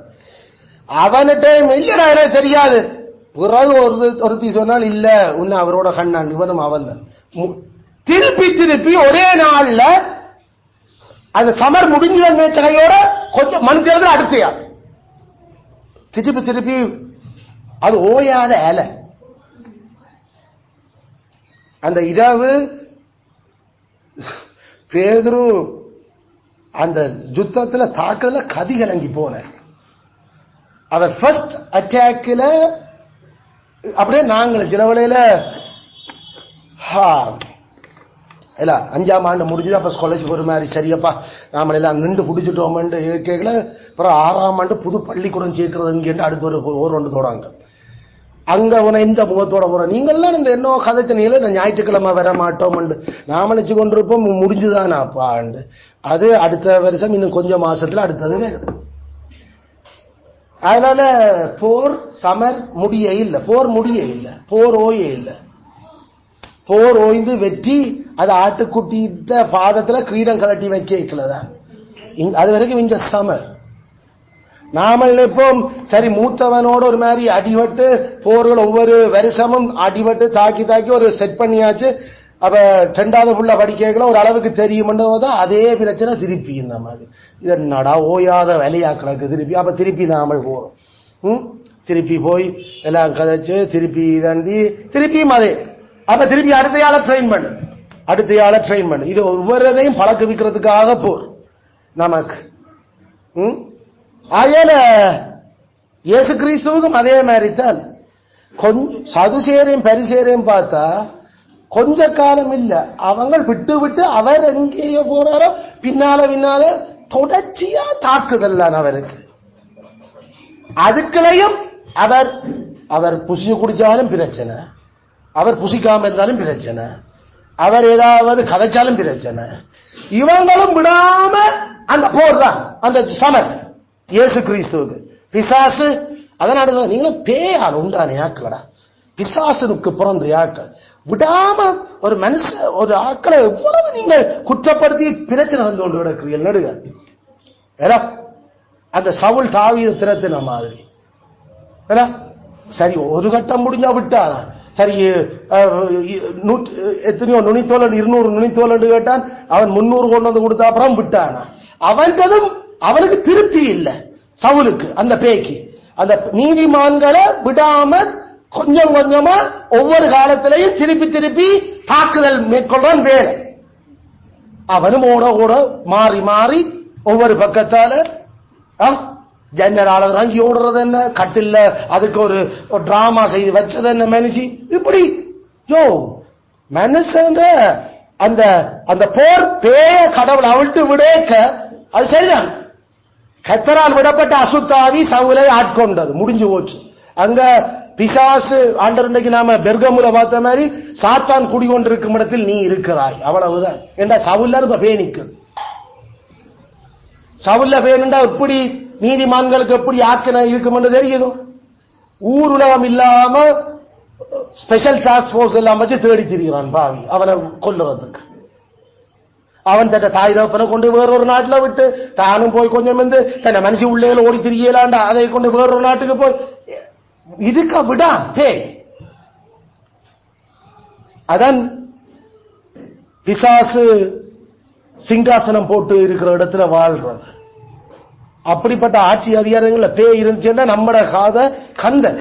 அவன்கிட்ட இல்லடா எனக்கு தெரியாது. பிறகு ஒருத்தி சொன்னால் இல்ல உன்னை அவரோட கண்ணான் இவனும் அவன் திருப்பி ஒரே நாள்ல அந்த சமர் முடிஞ்ச கையோட கொஞ்சம் மண் தேர்தல் அடுத்தையா திருப்பி அது ஓயாத ஏல. அந்த இரவு பேதுரு அந்த யுத்தத்தில் தாக்குதல கதி கலங்கி போன. அவர் ஃபர்ஸ்ட் அட்டாக்ல அப்படியே நாங்கள் சிலவளையில 5ஆம் ஆண்டு முடிஞ்சுதான் அப்ப ஸ்காலர்ஷிப் ஒரு மாதிரி சரியப்பா நாம எல்லாம் நின்று பிடிச்சிட்டோம் கேட்கல. அப்புறம் 6ஆம் ஆண்டு புது பள்ளிக்கூடம் சேர்க்கிறது இங்கே அடுத்து ஒரு ஒன்று தோடாங்க. அங்க உன இந்த முகத்தோட போற நீங்கள்லாம் இந்த என்ன கதைச்சனையில நான் ஞாயிற்றுக்கிழமை வர மாட்டோம் நாம நினைச்சு கொண்டிருப்போம் முடிஞ்சுதானாப்பாண்டு. அது அடுத்த வருஷம் இன்னும் கொஞ்சம் மாசத்துல அடுத்தது வேணும். அதனால போர் சமர் முடிய இல்ல, போர் முடிய இல்ல, போர் ஓய இல்ல. போர் ஓய்ந்து வெற்றி அது ஆட்டுக்குட்டிட்ட பாதத்துல கிரீடம் கலட்டி வைக்கலதான். அது வரைக்கும் இந்த சமர். நாம நினைப்போம் சரி மூத்தவனோட ஒரு மாதிரி அடிபட்டு போர்கள் ஒவ்வொரு வருஷமும் அடிபட்டு தாக்கி தாக்கி ஒரு செட் பண்ணியாச்சு. அப்ப ரெண்டாவது புள்ள படிக்கல ஒரு அளவுக்கு தெரியும்ன்றதா அதே பிரச்சனை திருப்பி நமக்கு இது நடா ஓயாத வேலையாக்களுக்கு திருப்பி. அப்ப திருப்பி நாமல் போறோம். திருப்பி போய் எல்லாம் கதைச்சு திருப்பி தாண்டி திருப்பியும் அதே. அப்ப திருப்பி அடுத்தையால ட்ரெயின் பண்ணு, அடுத்தையால ட்ரெயின் பண்ணு. இது ஒவ்வொருதையும் பழக்க வைக்கிறதுக்காக போர் நமக்கு. ஆகையால இயேசு கிறிஸ்துவுக்கும் அதே மாதிரி தான். கொஞ்சம் சதுசேரையும் பரிசேரையும் பார்த்தா கொஞ்ச காலம் இல்ல, அவங்க விட்டு விட்டு அவர் எங்கேயோ போறாரோ பின்னால பின்னால தொடர்ச்சியா தாக்குதல் அவருக்கு. அதுக்குள்ளையும் அவர் அவர் புசிய குடிச்சாலும் பிரச்சனை, அவர் புசிக்காம இருந்தாலும் பிரச்சனை, அவர் ஏதாவது கதைச்சாலும் பிரச்சனை. இவங்களும் விடாம அந்த போர் தான் அந்த சமர் இயேசு கிறிஸ்துவுக்கு. பிசாசு அதனால நீங்களும் பேயால் உண்டான ஆக்களடா, பிசாசுக்கு பிறந்த ஆக்கள். விடாம ஒரு மனுஷ ஒரு ஆக்களை எவ்வளவு நீங்கள் குற்றப்படுத்தி பிரச்சனை வந்து கொண்டு கிடக்கிறீர்கள் நடுக. அந்த சவுல் தாவீது திறத்தின மாதிரி சரி ஒரு கட்டம் முடிஞ்சா விட்டானா, சரி எத்தனையோ நுனித்தோலன் 200 நுனித்தோலன் கேட்டான், அவன் 300 கொண்டு வந்து கொடுத்த அப்புறம் விட்டானா. அவன்றதும் அவனுக்கு திருப்தி இல்லை சவுலுக்கு, அந்த பேய்க்கு. அந்த நீதிமான்களை விடாம கொஞ்சம் கொஞ்சமா ஒவ்வொரு காலத்திலையும் திருப்பி திருப்பி தாக்குதல் மேற்கொள்றான் வேலை. அவனும் ஓட ஓட மாறி மாறி ஒவ்வொரு பக்கத்தால ஜன்னலால இறங்கி ஓடுறது என்ன, கட்டில்ல அதுக்கு ஒரு டிராமா செய்து வச்சது என்ன மனுஷி. இப்படி யோ மனுஷன் அந்த அந்த போர் பேய கடவுள் அவிழ்த்து விடேக்க அது சரிதான். கத்தரால் விடப்பட்ட அசுத்தாவி சவுலை ஆட்கொண்டது, முடிஞ்சு போச்சு. அங்க பிசாசு ஆண்டருக்கு நாம பெர்கமுல பார்த்த மாதிரி சாத்தான் குடிகொண்டிருக்கும் இடத்தில் நீ இருக்கிறாய், அவ்வளவுதான். ஏண்டா சவுல்ல இப்ப பேணிக்குது. சவுல்ல பேணுண்டா எப்படி நீதிமான்களுக்கு எப்படி ஆக்கின இருக்கும் என்று தெரியுதோ. ஊர் உலகம் இல்லாம ஸ்பெஷல் டாஸ்க் போர்ஸ் எல்லாம் வச்சு தேடி திரிகிறான் பாவி அவனை கொல்லுறதுக்கு. அவன் தன் தாய் தகப்பனை கொண்டு வேறொரு நாட்டுல விட்டு தானும் போய் கொஞ்சம் வந்து தன்னை மனுஷி உள்ளே ஓடி திரியலாண்டா, அதை கொண்டு வேறொரு நாட்டுக்கு போய் இதுக்க விடா. ஹே அதான் பிசாசு சிங்காசனம் போட்டு இருக்கிற இடத்துல வாழ்றது. அப்படிப்பட்ட ஆட்சி அதிகாரங்கள்ல பேய் இருந்துச்சுன்னா நம்மட காத கந்தன்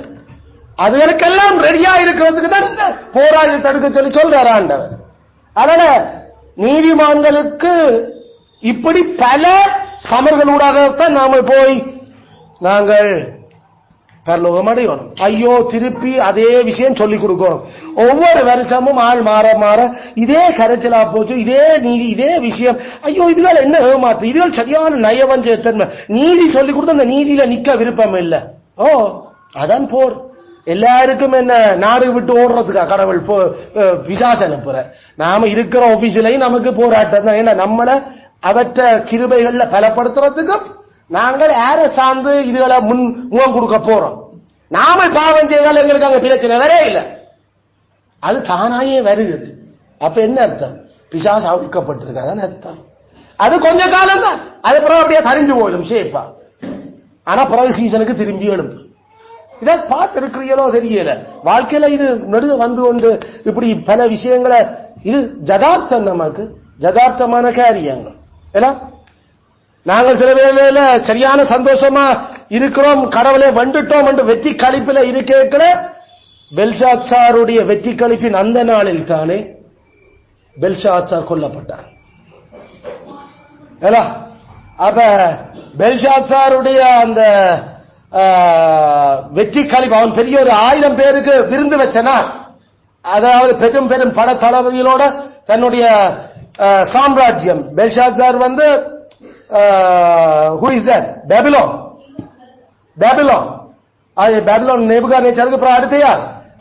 அதுகளுக்கெல்லாம் ரெடியா இருக்கிறதுக்கு தான் இந்த போராட்டத்தை தடுக்க சொல்லி சொல்றாரு ஆண்டவர். அதனால நீதிமான்களுக்கு இப்படி பல சமர்களூடாகத்தான் நாம போய் நாங்கள் பரலோகம் அடையணும். ஐயோ திருப்பி அதே விஷயம் சொல்லிக் கொடுக்கணும். ஒவ்வொரு வருஷமும் ஆள் மாற மாற இதே கரைச்சலா போச்சு, இதே நீதி இதே விஷயம். ஐயோ இதுகள் என்ன ஏமாத்து, இதுகள் சரியான நயவஞ்சத்தன்மை. நீதி சொல்லிக் கொடுத்து அந்த நீதியில நிக்க விருப்பம் இல்லை. ஓ அதான் போர். எல்லாருக்கும் என்ன நாடு விட்டு ஓடுறதுக்கா கடவுள் பிசாசு அனுப்புற? நாம இருக்கிற ஆபீஸ்லயும் நமக்கு போராட்டம் தான். ஏன்னா நம்மள அவற்ற கிருபைகள்ல பலப்படுத்துறதுக்கும் நாங்கள் யார சார்ந்து இதுகளை முகம் கொடுக்க போறோம். நாம பாவம் செய்தால் எங்களுக்கு அங்க பிரச்சனை வரே இல்லை, அது தானாயே வருகிறது. அப்ப என்ன அர்த்தம்? பிசாசு அவிழ்க்கப்பட்டிருக்காதான் அர்த்தம். அது கொஞ்ச காலம் தான், அதுக்கப்புறம் அப்படியே தரிஞ்சு போயிடும் ஷேப்பா. ஆனா பிறகு சீசனுக்கு திரும்பி எழுப்பு. இதை பார்த்திருக்கிறீங்களோ தெரியல. வாழ்க்கையில இது நடுக வந்து கொண்டு இப்படி பல விஷயங்களை, இது ஜதார்த்தம், நமக்கு ஜதார்த்தமான காரியங்கள் எல்லாம். நாங்கள் சில வேளையில சரியான சந்தோஷமா இருக்கிறோம், கடவுளை வந்துட்டோம் என்று வெற்றி கழிப்பில இருக்கிற பெல்ஷாத்சாருடைய வெற்றி கழிப்பின் அந்த நாளில் தானே பெல்ஷாத்சார் கொல்லப்பட்டார். அப்ப பெல்ஷாத்சாருடைய அந்த வெற்றி கழிப்பு, அவன் பெரிய ஒரு 1000 பேருக்கு விருந்து வச்சனா, அதாவது பெரும் பெரும் பட தளபதிகளோட தன்னுடைய சாம்ராஜ்யம். பெல்ஷாத்சார் வந்து who is that? Babylon. அது பாபிலோன் நேபுகாத்நேச்சாருக்கு அப்புறம் அடுத்தையா.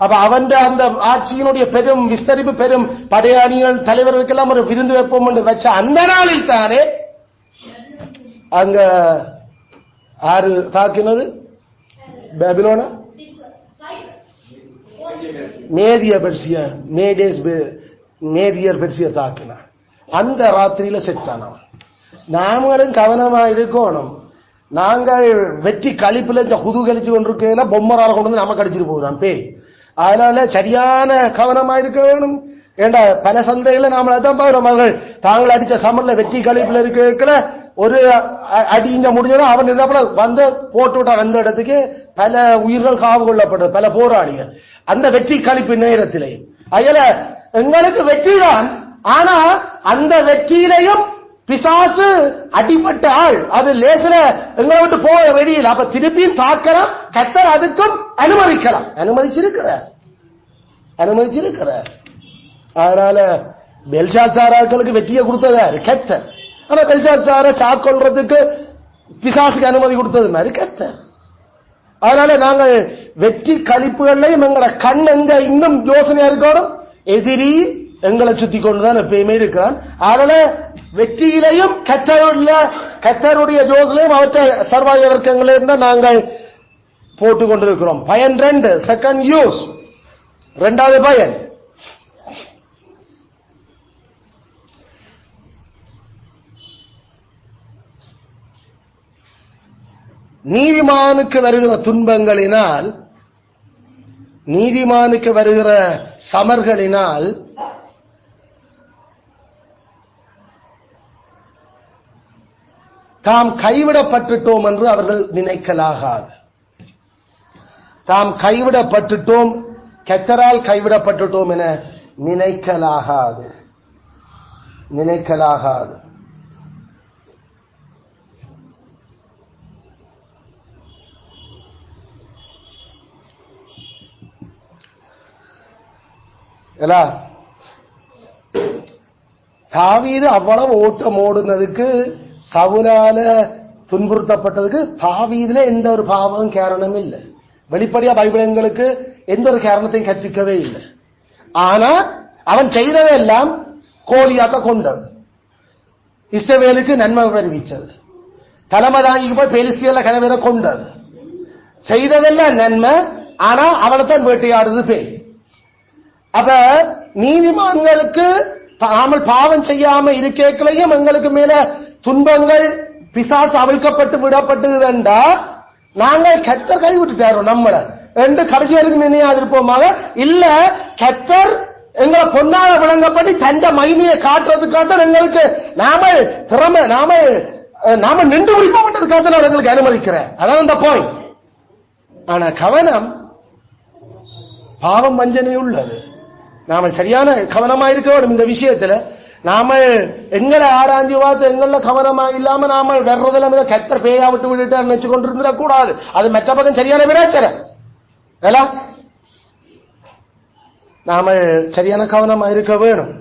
அப்ப அவன் அந்த ஆட்சியினுடைய பெரும் விஸ்தரிப்பு, பெரும் படையாளிகள் தலைவர்களுக்கெல்லாம் ஒரு விருந்து வைப்போம் என்று வச்ச அந்த நாளில் தானே அங்க ஆறு தாக்கினது பேபிலோன மேதியர் பெர்சிய தாக்கினான். அந்த ராத்திரியில செத்தான் அவன். நாமளும் கவனமா இருக்கணும். நாங்கள் வெற்றி கழிப்புல இந்த குதூகலிச்சு கொண்டிருக்கையில பொம்மரால கொண்டு வந்து நமக்கு அடிச்சிட்டு போகிறான் பேய். அதனால சரியான கவனமா இருக்க வேணும். ஏண்டா பல சந்தைகளை நாம அதான் பாக்குறோம். அவர்கள் தாங்கள் அடிச்ச சமர்ல வெற்றி கழிப்புல இருக்கல ஒரு அடி இங்க முடிஞ்சதும் அவன் இருந்தாப்புல வந்து போட்டு விட்டான். அந்த இடத்துக்கு பல உயிர்கள் காவு கொள்ளப்பட்டது, பல போராளிகள் அந்த வெற்றி கழிப்பு நேரத்திலே. அதுல எங்களுக்கு வெற்றி தான், ஆனா அந்த வெற்றியிலையும் பிசாசு அடிப்பட்ட ஆள். அது லேசில எங்களை விட்டு போக வெளியில். அப்ப திருப்பியும் தாக்கலாம். கர்த்தர் அதுக்கும் அனுமதிக்கலாம். அனுமதிச்சிருக்கிறார். அதனால பெல்ஷாத்சாராக்களுக்கு வெற்றியை கொடுத்ததாரு கர்த்தர். ஆனா பெல்ஷாத்சாரை சாக்கொள்றதுக்கு பிசாசுக்கு அனுமதி கொடுத்தது மாதிரி கர்த்தர். அதனால நாங்கள் வெற்றி கழிப்புகளையும் எங்களோட கண் எங்க இன்னும் யோசனையா இருக்கணும். எதிரி எங்களை சுத்தி கொண்டுதான் எப்பயுமே இருக்கிறான். அதனால வெற்றியிலையும் கர்த்தருடைய யோசனையும் அவற்றை சர்வாய வர்க்கங்களையும் தான் நாங்கள் போட்டுக் கொண்டிருக்கிறோம். பயன் 2 செகண்ட் யூஸ். இரண்டாவது பயன் நீதிமானுக்கு வருகிற துன்பங்களினால், நீதிமானுக்கு வருகிற சமர்களினால் தாம் கைவிடப்பட்டுட்டோம் என்று அவர்கள் நினைக்கலாகாது. தாம் கைவிடப்பட்டுட்டோம், கர்த்தரால் கைவிடப்பட்டுட்டோம் என நினைக்கலாகாது. தாவீது அவ்வளவு ஓட்டம் ஓடுனதுக்கு, சவுலால துன்புறுத்தப்பட்டதுக்கு தாவீதுல எந்த ஒரு பாவம் காரணம் இல்லை. வெளிப்படையா பைபிள் எங்களுக்கு எந்த ஒரு காரணத்தையும் கற்பிக்கவே இல்லை. ஆனா அவன் செய்ததெல்லாம் கோலியாக்க கொண்டது, இஸ்ரவேலுக்கு நன்மை வருவிச்சது. தலைமை தாங்கி போய் பெலிஸ்தியர்ல கனவேற கொண்டது. செய்ததெல்லாம் நன்மை, ஆனா அவளைத்தான் வேட்டையாடுது பேய். அப்ப நீதிமான்களுக்கு நாமல் பாவம் செய்யாம இருக்கலையும் எங்களுக்கு மேல துன்பங்கள் பிசாசு அவிழ்க்கப்பட்டு விடப்பட்டதுண்டா நாங்கள் கர்த்தர் கைவிட்டுட்டாரோ நம்மள என்று கடைசி வரைக்கும் நினையாதிருப்போமாக. இல்ல, கர்த்தர் எங்களை பொன்னாக விளங்கப்படி தண்ட மகிமையை காட்டுறதுக்காக எங்களுக்கு நாம நின்று முடிப்போம்ன்றதுக்காக நான் எங்களுக்கு அனுமதிக்கிறேன். அதான் அந்த பாயிண்ட். ஆனா கவனம், பாவம் வஞ்சனை உள்ளது. நாம சரியான கவனமா இருக்க வேண்டும் இந்த விஷயத்துல. நாம எங்களை ஆராய்ச்சி பார்த்து எங்கள கவனமா இல்லாம நாம வர்றதுல கர்த்தர் பேயா விட்டு விட்டுட்டு நினைச்சு கொண்டிருந்துட கூடாது. அது மற்ற பக்கம் சரியான விராச்சரம். நாம சரியான கவனமா இருக்க வேணும்.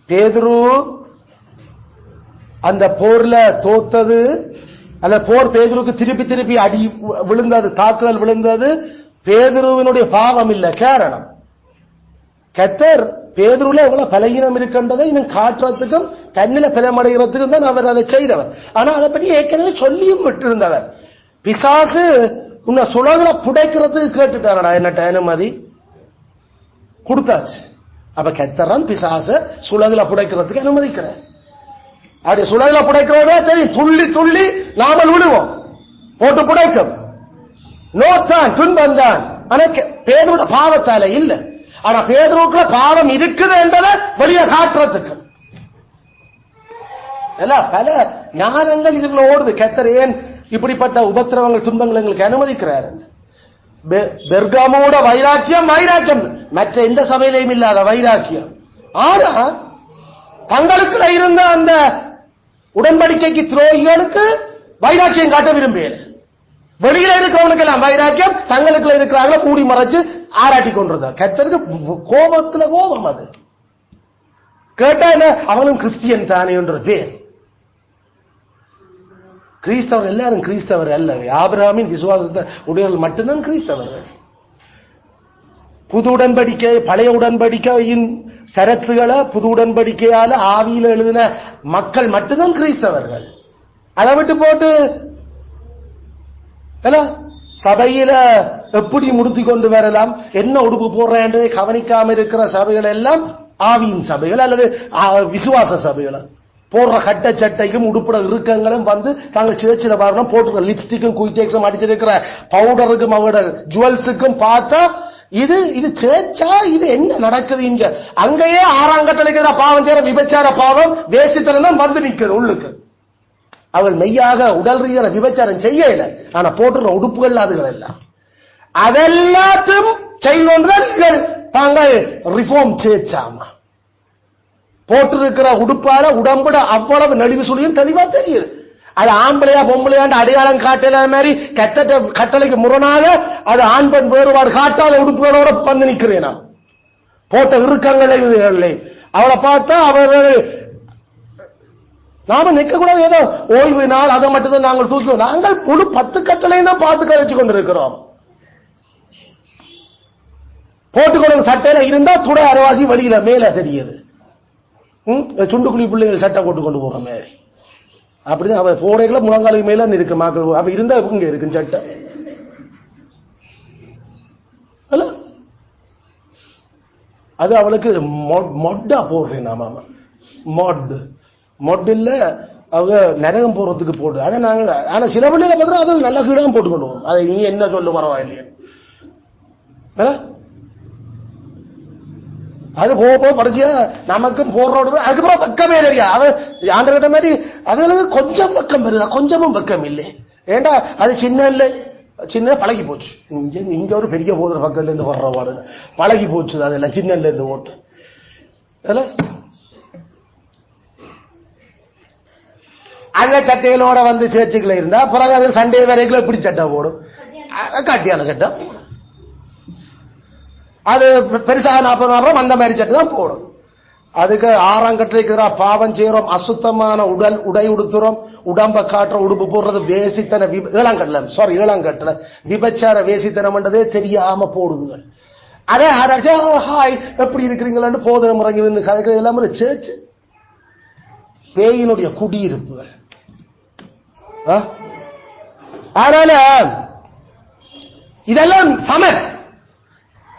பேதுரு அந்த போர்ல தோத்தது, அந்த போர் பேதுருக்கு திருப்பி அடி விழுந்தது, தாக்குதல் விழுந்தது பேதுருவினுடைய பாவம் இல்ல. காரணம், கர்த்தர் பேதுருல எவ்வளவு பலகீனம் இருக்கின்றதை இன்னும் காட்டுறதுக்கும் தன்னில பலமடைகிறதுக்கும் தான் அவர் அதை செய்தவர். ஆனா அதை பற்றி ஏற்கனவே சொல்லியும் விட்டிருந்தவர். பிசாசு உன்னை சுலகுல புடைக்கிறதுக்கு கேட்டுட்டாரடா, என்னட்ட அனுமதி கொடுத்தாச்சு. அப்ப கர்த்தர் பிசாசு சுலகுல புடைக்கிறதுக்கு அனுமதிக்கிறார். அப்படி சுலகுல புடைக்கிறதே தெரியும். துள்ளி துள்ளி நாமல் விடுவோம், போட்டு புடைக்கும். நோத்தான், துன்பம் தான். ஆனா பேதுருட பாவத்தால இல்ல. ஆனா பேதுருக்குள்ள பாவம் இருக்குது என்றதை வெளியே காட்டுறதுக்கு பல ஞானங்கள் இதுல ஓடுது. கர்த்தர் ஏன் இப்படிப்பட்ட உபத்திரவங்கள் துன்பங்கள் எங்களுக்கு அனுமதிக்கிறார்? பெர்காமோட வைராக்கியம் மற்ற எந்த சபையிலையும் இல்லாத வைராக்கியம். ஆனா தங்களுக்குள்ள இருந்த அந்த உடன்படிக்கைக்கு துரோகிகளுக்கு வைராக்கியம் காட்ட விரும்பியது. வெளியில இருக்கிறவனுக்கு எல்லாம் வைராக்கியம், தங்களுக்குள்ள இருக்கிறாங்களோ கூடி மறைச்சு ஆராட்டி கொண்டிருந்தா. கர்த்தருக்கு கோபத்துல கோபம். அது கேட்டா என்ன, அவனும் கிறிஸ்டியன் தானே என்ற பேர். கிறிஸ்தவர் எல்லாரும் கிறிஸ்தவர் அல்ல. ஆபிரகாமின் விசுவாசத்தை உடையவர்கள் மட்டும்தான் கிறிஸ்தவர்கள். புது உடன்படிக்கை பழைய உடன்படிக்கையின் சரத்துகளை புது உடன்படிக்கையால ஆவியில எழுதின மக்கள் மட்டும்தான் கிறிஸ்தவர்கள். அதை விட்டு போட்டு சபையில எப்படி முடித்து கொண்டு வரலாம், என்ன உடுப்பு போடுறேன் கவனிக்காம இருக்கிற சபைகள் எல்லாம் ஆவியின் சபைகள் அல்லது விசுவாச சபைகள். போடுற கட்ட சட்டைக்கும் உடுப்புற இறுக்கங்களும் வந்து தாங்கள் சேர்ச்சில வரணும், போட்டுற லிப்ஸ்டிக்கும் குயிட்டேக்ஸும் அடிச்சிருக்கிற பவுடருக்கும் அவங்களோட ஜுவல்ஸுக்கும் பார்த்தா இது சேர்ச்சா இது என்ன நடக்குது இங்க? அங்கேயே 6ஆம் கட்டளைக்கு பாவம் செய்யற விபச்சார பாவம் வேசித்தனம் வந்து நிற்குது உள்ளுக்கு. அவள் மெய்யாக உடல் ரீதியான விபச்சாரம் செய்யல, ஆனா போட்டுற உடுப்புகள் அதுகள் எல்லாம் அதெல்லாத்தையும் செய்வீர்கள். தாங்கள் ரிஃபார்ம் சேர்ச்சாமா போட்டிருக்கிற உடுப்பால உடம்புட அவ்வளவு நெளிவு சொல்லியும் தெளிவா தெரியுது. அது ஆம்பளையா பொம்பளையாண்டு அடையாளம் காட்டல மாதிரி கட்டளைக்கு முரணாக அது ஆண் பெண் வேறுபாடு காட்டாத உடுப்புகளோட வந்து நிற்கிறேன். போட்ட இறுக்கங்களை அவளை பார்த்தா அவர்கள் நாம நிற்க கூடாது. ஏதோ ஓய்வு நாள் அதை மட்டும்தான் நாங்கள் தூக்குவோம். நாங்கள் முழு 10 கட்டளையும் தான் பார்த்து கதைச்சு கொண்டிருக்கிறோம். போட்டுக்கொள்ள சட்டையில இருந்தா துடை அரைவாசி வழியில மேல தெரியுது. சுண்டுக்குழி பிள்ளைகள் சட்டை போட்டு கொண்டு போற மாதிரி அப்படிதான் அவ போடைகளை முழங்காலுக்கு மேல இருக்கு மக்கள். அப்ப இருந்தா இங்க இருக்கு சட்டை. அது அவளுக்கு மொட்டா போடுறேன். நாம மொட் இல்ல அவங்க நரகம் போறதுக்கு போட்டு அதை நாங்க. ஆனா சில பிள்ளைகளை பார்த்தா அது நல்ல கீழம் போட்டு கொண்டு போவோம். அதை நீ என்ன சொல்ல பரவாயில்லையே. அது போக படிச்சியா நமக்கு போடுறோடு அதுக்கப்புறம் பக்கமே தெரியா. அவன் ஆண்டு மாதிரி அது கொஞ்சம் பக்கம் வருதா, கொஞ்சமும் பக்கம் இல்லை. ஏண்டா அது சின்ன இல்லை, சின்ன பழகி போச்சு. இங்க ஒரு பெரிய போதுற பக்கத்துல இருந்து வர்ற பாடு பழகி போச்சு. அதெல்லாம் சின்னல இருந்து ஓட்டு அந்த சட்டைகளோட வந்து சேர்ச்சுக்குள்ள இருந்தா பிறகு அது சண்டே வரைக்கும் எப்படி சட்டை போடும்? கட்டியான சட்டை அது பெருசாக 40 அந்த மாதிரி சட்டை தான் போடும். அதுக்கு 6ஆம் கட்டளைக்கு பாவம் செய்யறோம், அசுத்தமான உடை உடுத்துறோம், உடம்ப காட்டுற உடுப்பு போடுறது வேசித்தன 7ஆம் கட்டளை விபச்சார வேசித்தனம்ன்றதே தெரியாம போடுதுகள். அதே ஹாய் எப்படி இருக்கிறீங்களான்னு போதனை முறைங்க கதைக்கிறது எல்லாமே சேர்ச்சு பேயினுடைய குடியிருப்புகள். அதனால இதெல்லாம் சமர்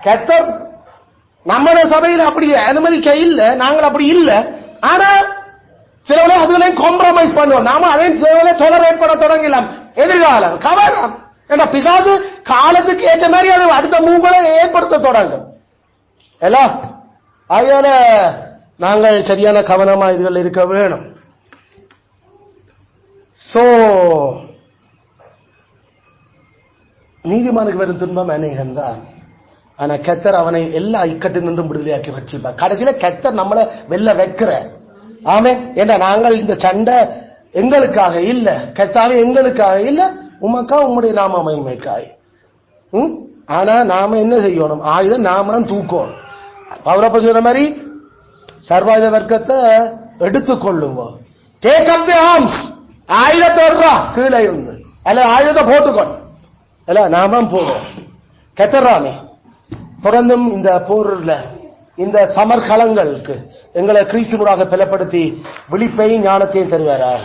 கத்தர் நம்முடைய சபையில் அப்படி அனுமதிக்க இல்ல, நாங்கள் அப்படி இல்ல. ஆனா சிலவளை அதுகளையும் காம்ப்ரமைஸ் பண்ணுவோம். நாம அதையும் சிலவளை டொலரேட் பண்ண தொடங்கலாம். எதிர்காலம் கவனம் ஏன்னா பிசாசு காலத்துக்கு ஏற்ற மாதிரி அது அடுத்த மூவ்களை ஏற்படுத்த தொடங்கும். அதனால நாங்கள் சரியான கவனமா இதுகள் இருக்க வேணும். சோ நீதிமானுக்கு வரும் துன்பம் அநேகம்தான். ஆனா கத்தர் அவனை எல்லா இக்கட்டு நின்றும் விடுதலையாக்கி ரட்சிப்பார். கடைசியில கத்தர் நம்மளை வெல்ல வைக்கிற. ஆமே ஏன்னா நாங்கள் இந்த சண்டை எங்களுக்காக இல்ல, கத்தாவே எங்களுக்காக இல்ல, உமக்கா உம்முடைய நாம மகிமைக்காய். ஆனா நாம என்ன செய்யணும்? ஆயுதம் நாம தான் தூக்கணும். பவுலப்ப சொல்ற மாதிரி சர்வாயுத வர்க்கத்தை எடுத்துக்கொள்ளுங்க. டேக் அப் தி ஆர்ம்ஸ். ஆயுதத்தை கீழே இருந்து அல்ல ஆயுதத்தை போட்டுக்கொள் அல்ல நாம போவோம். கத்தராமே தொடர்ந்தும் இந்த போர்ல இந்த சமர்கலங்களுக்கு எங்களை கிறிஸ்துவராக பலப்படுத்தி விழிப்பையும் ஞானத்தையும் தருவாராக.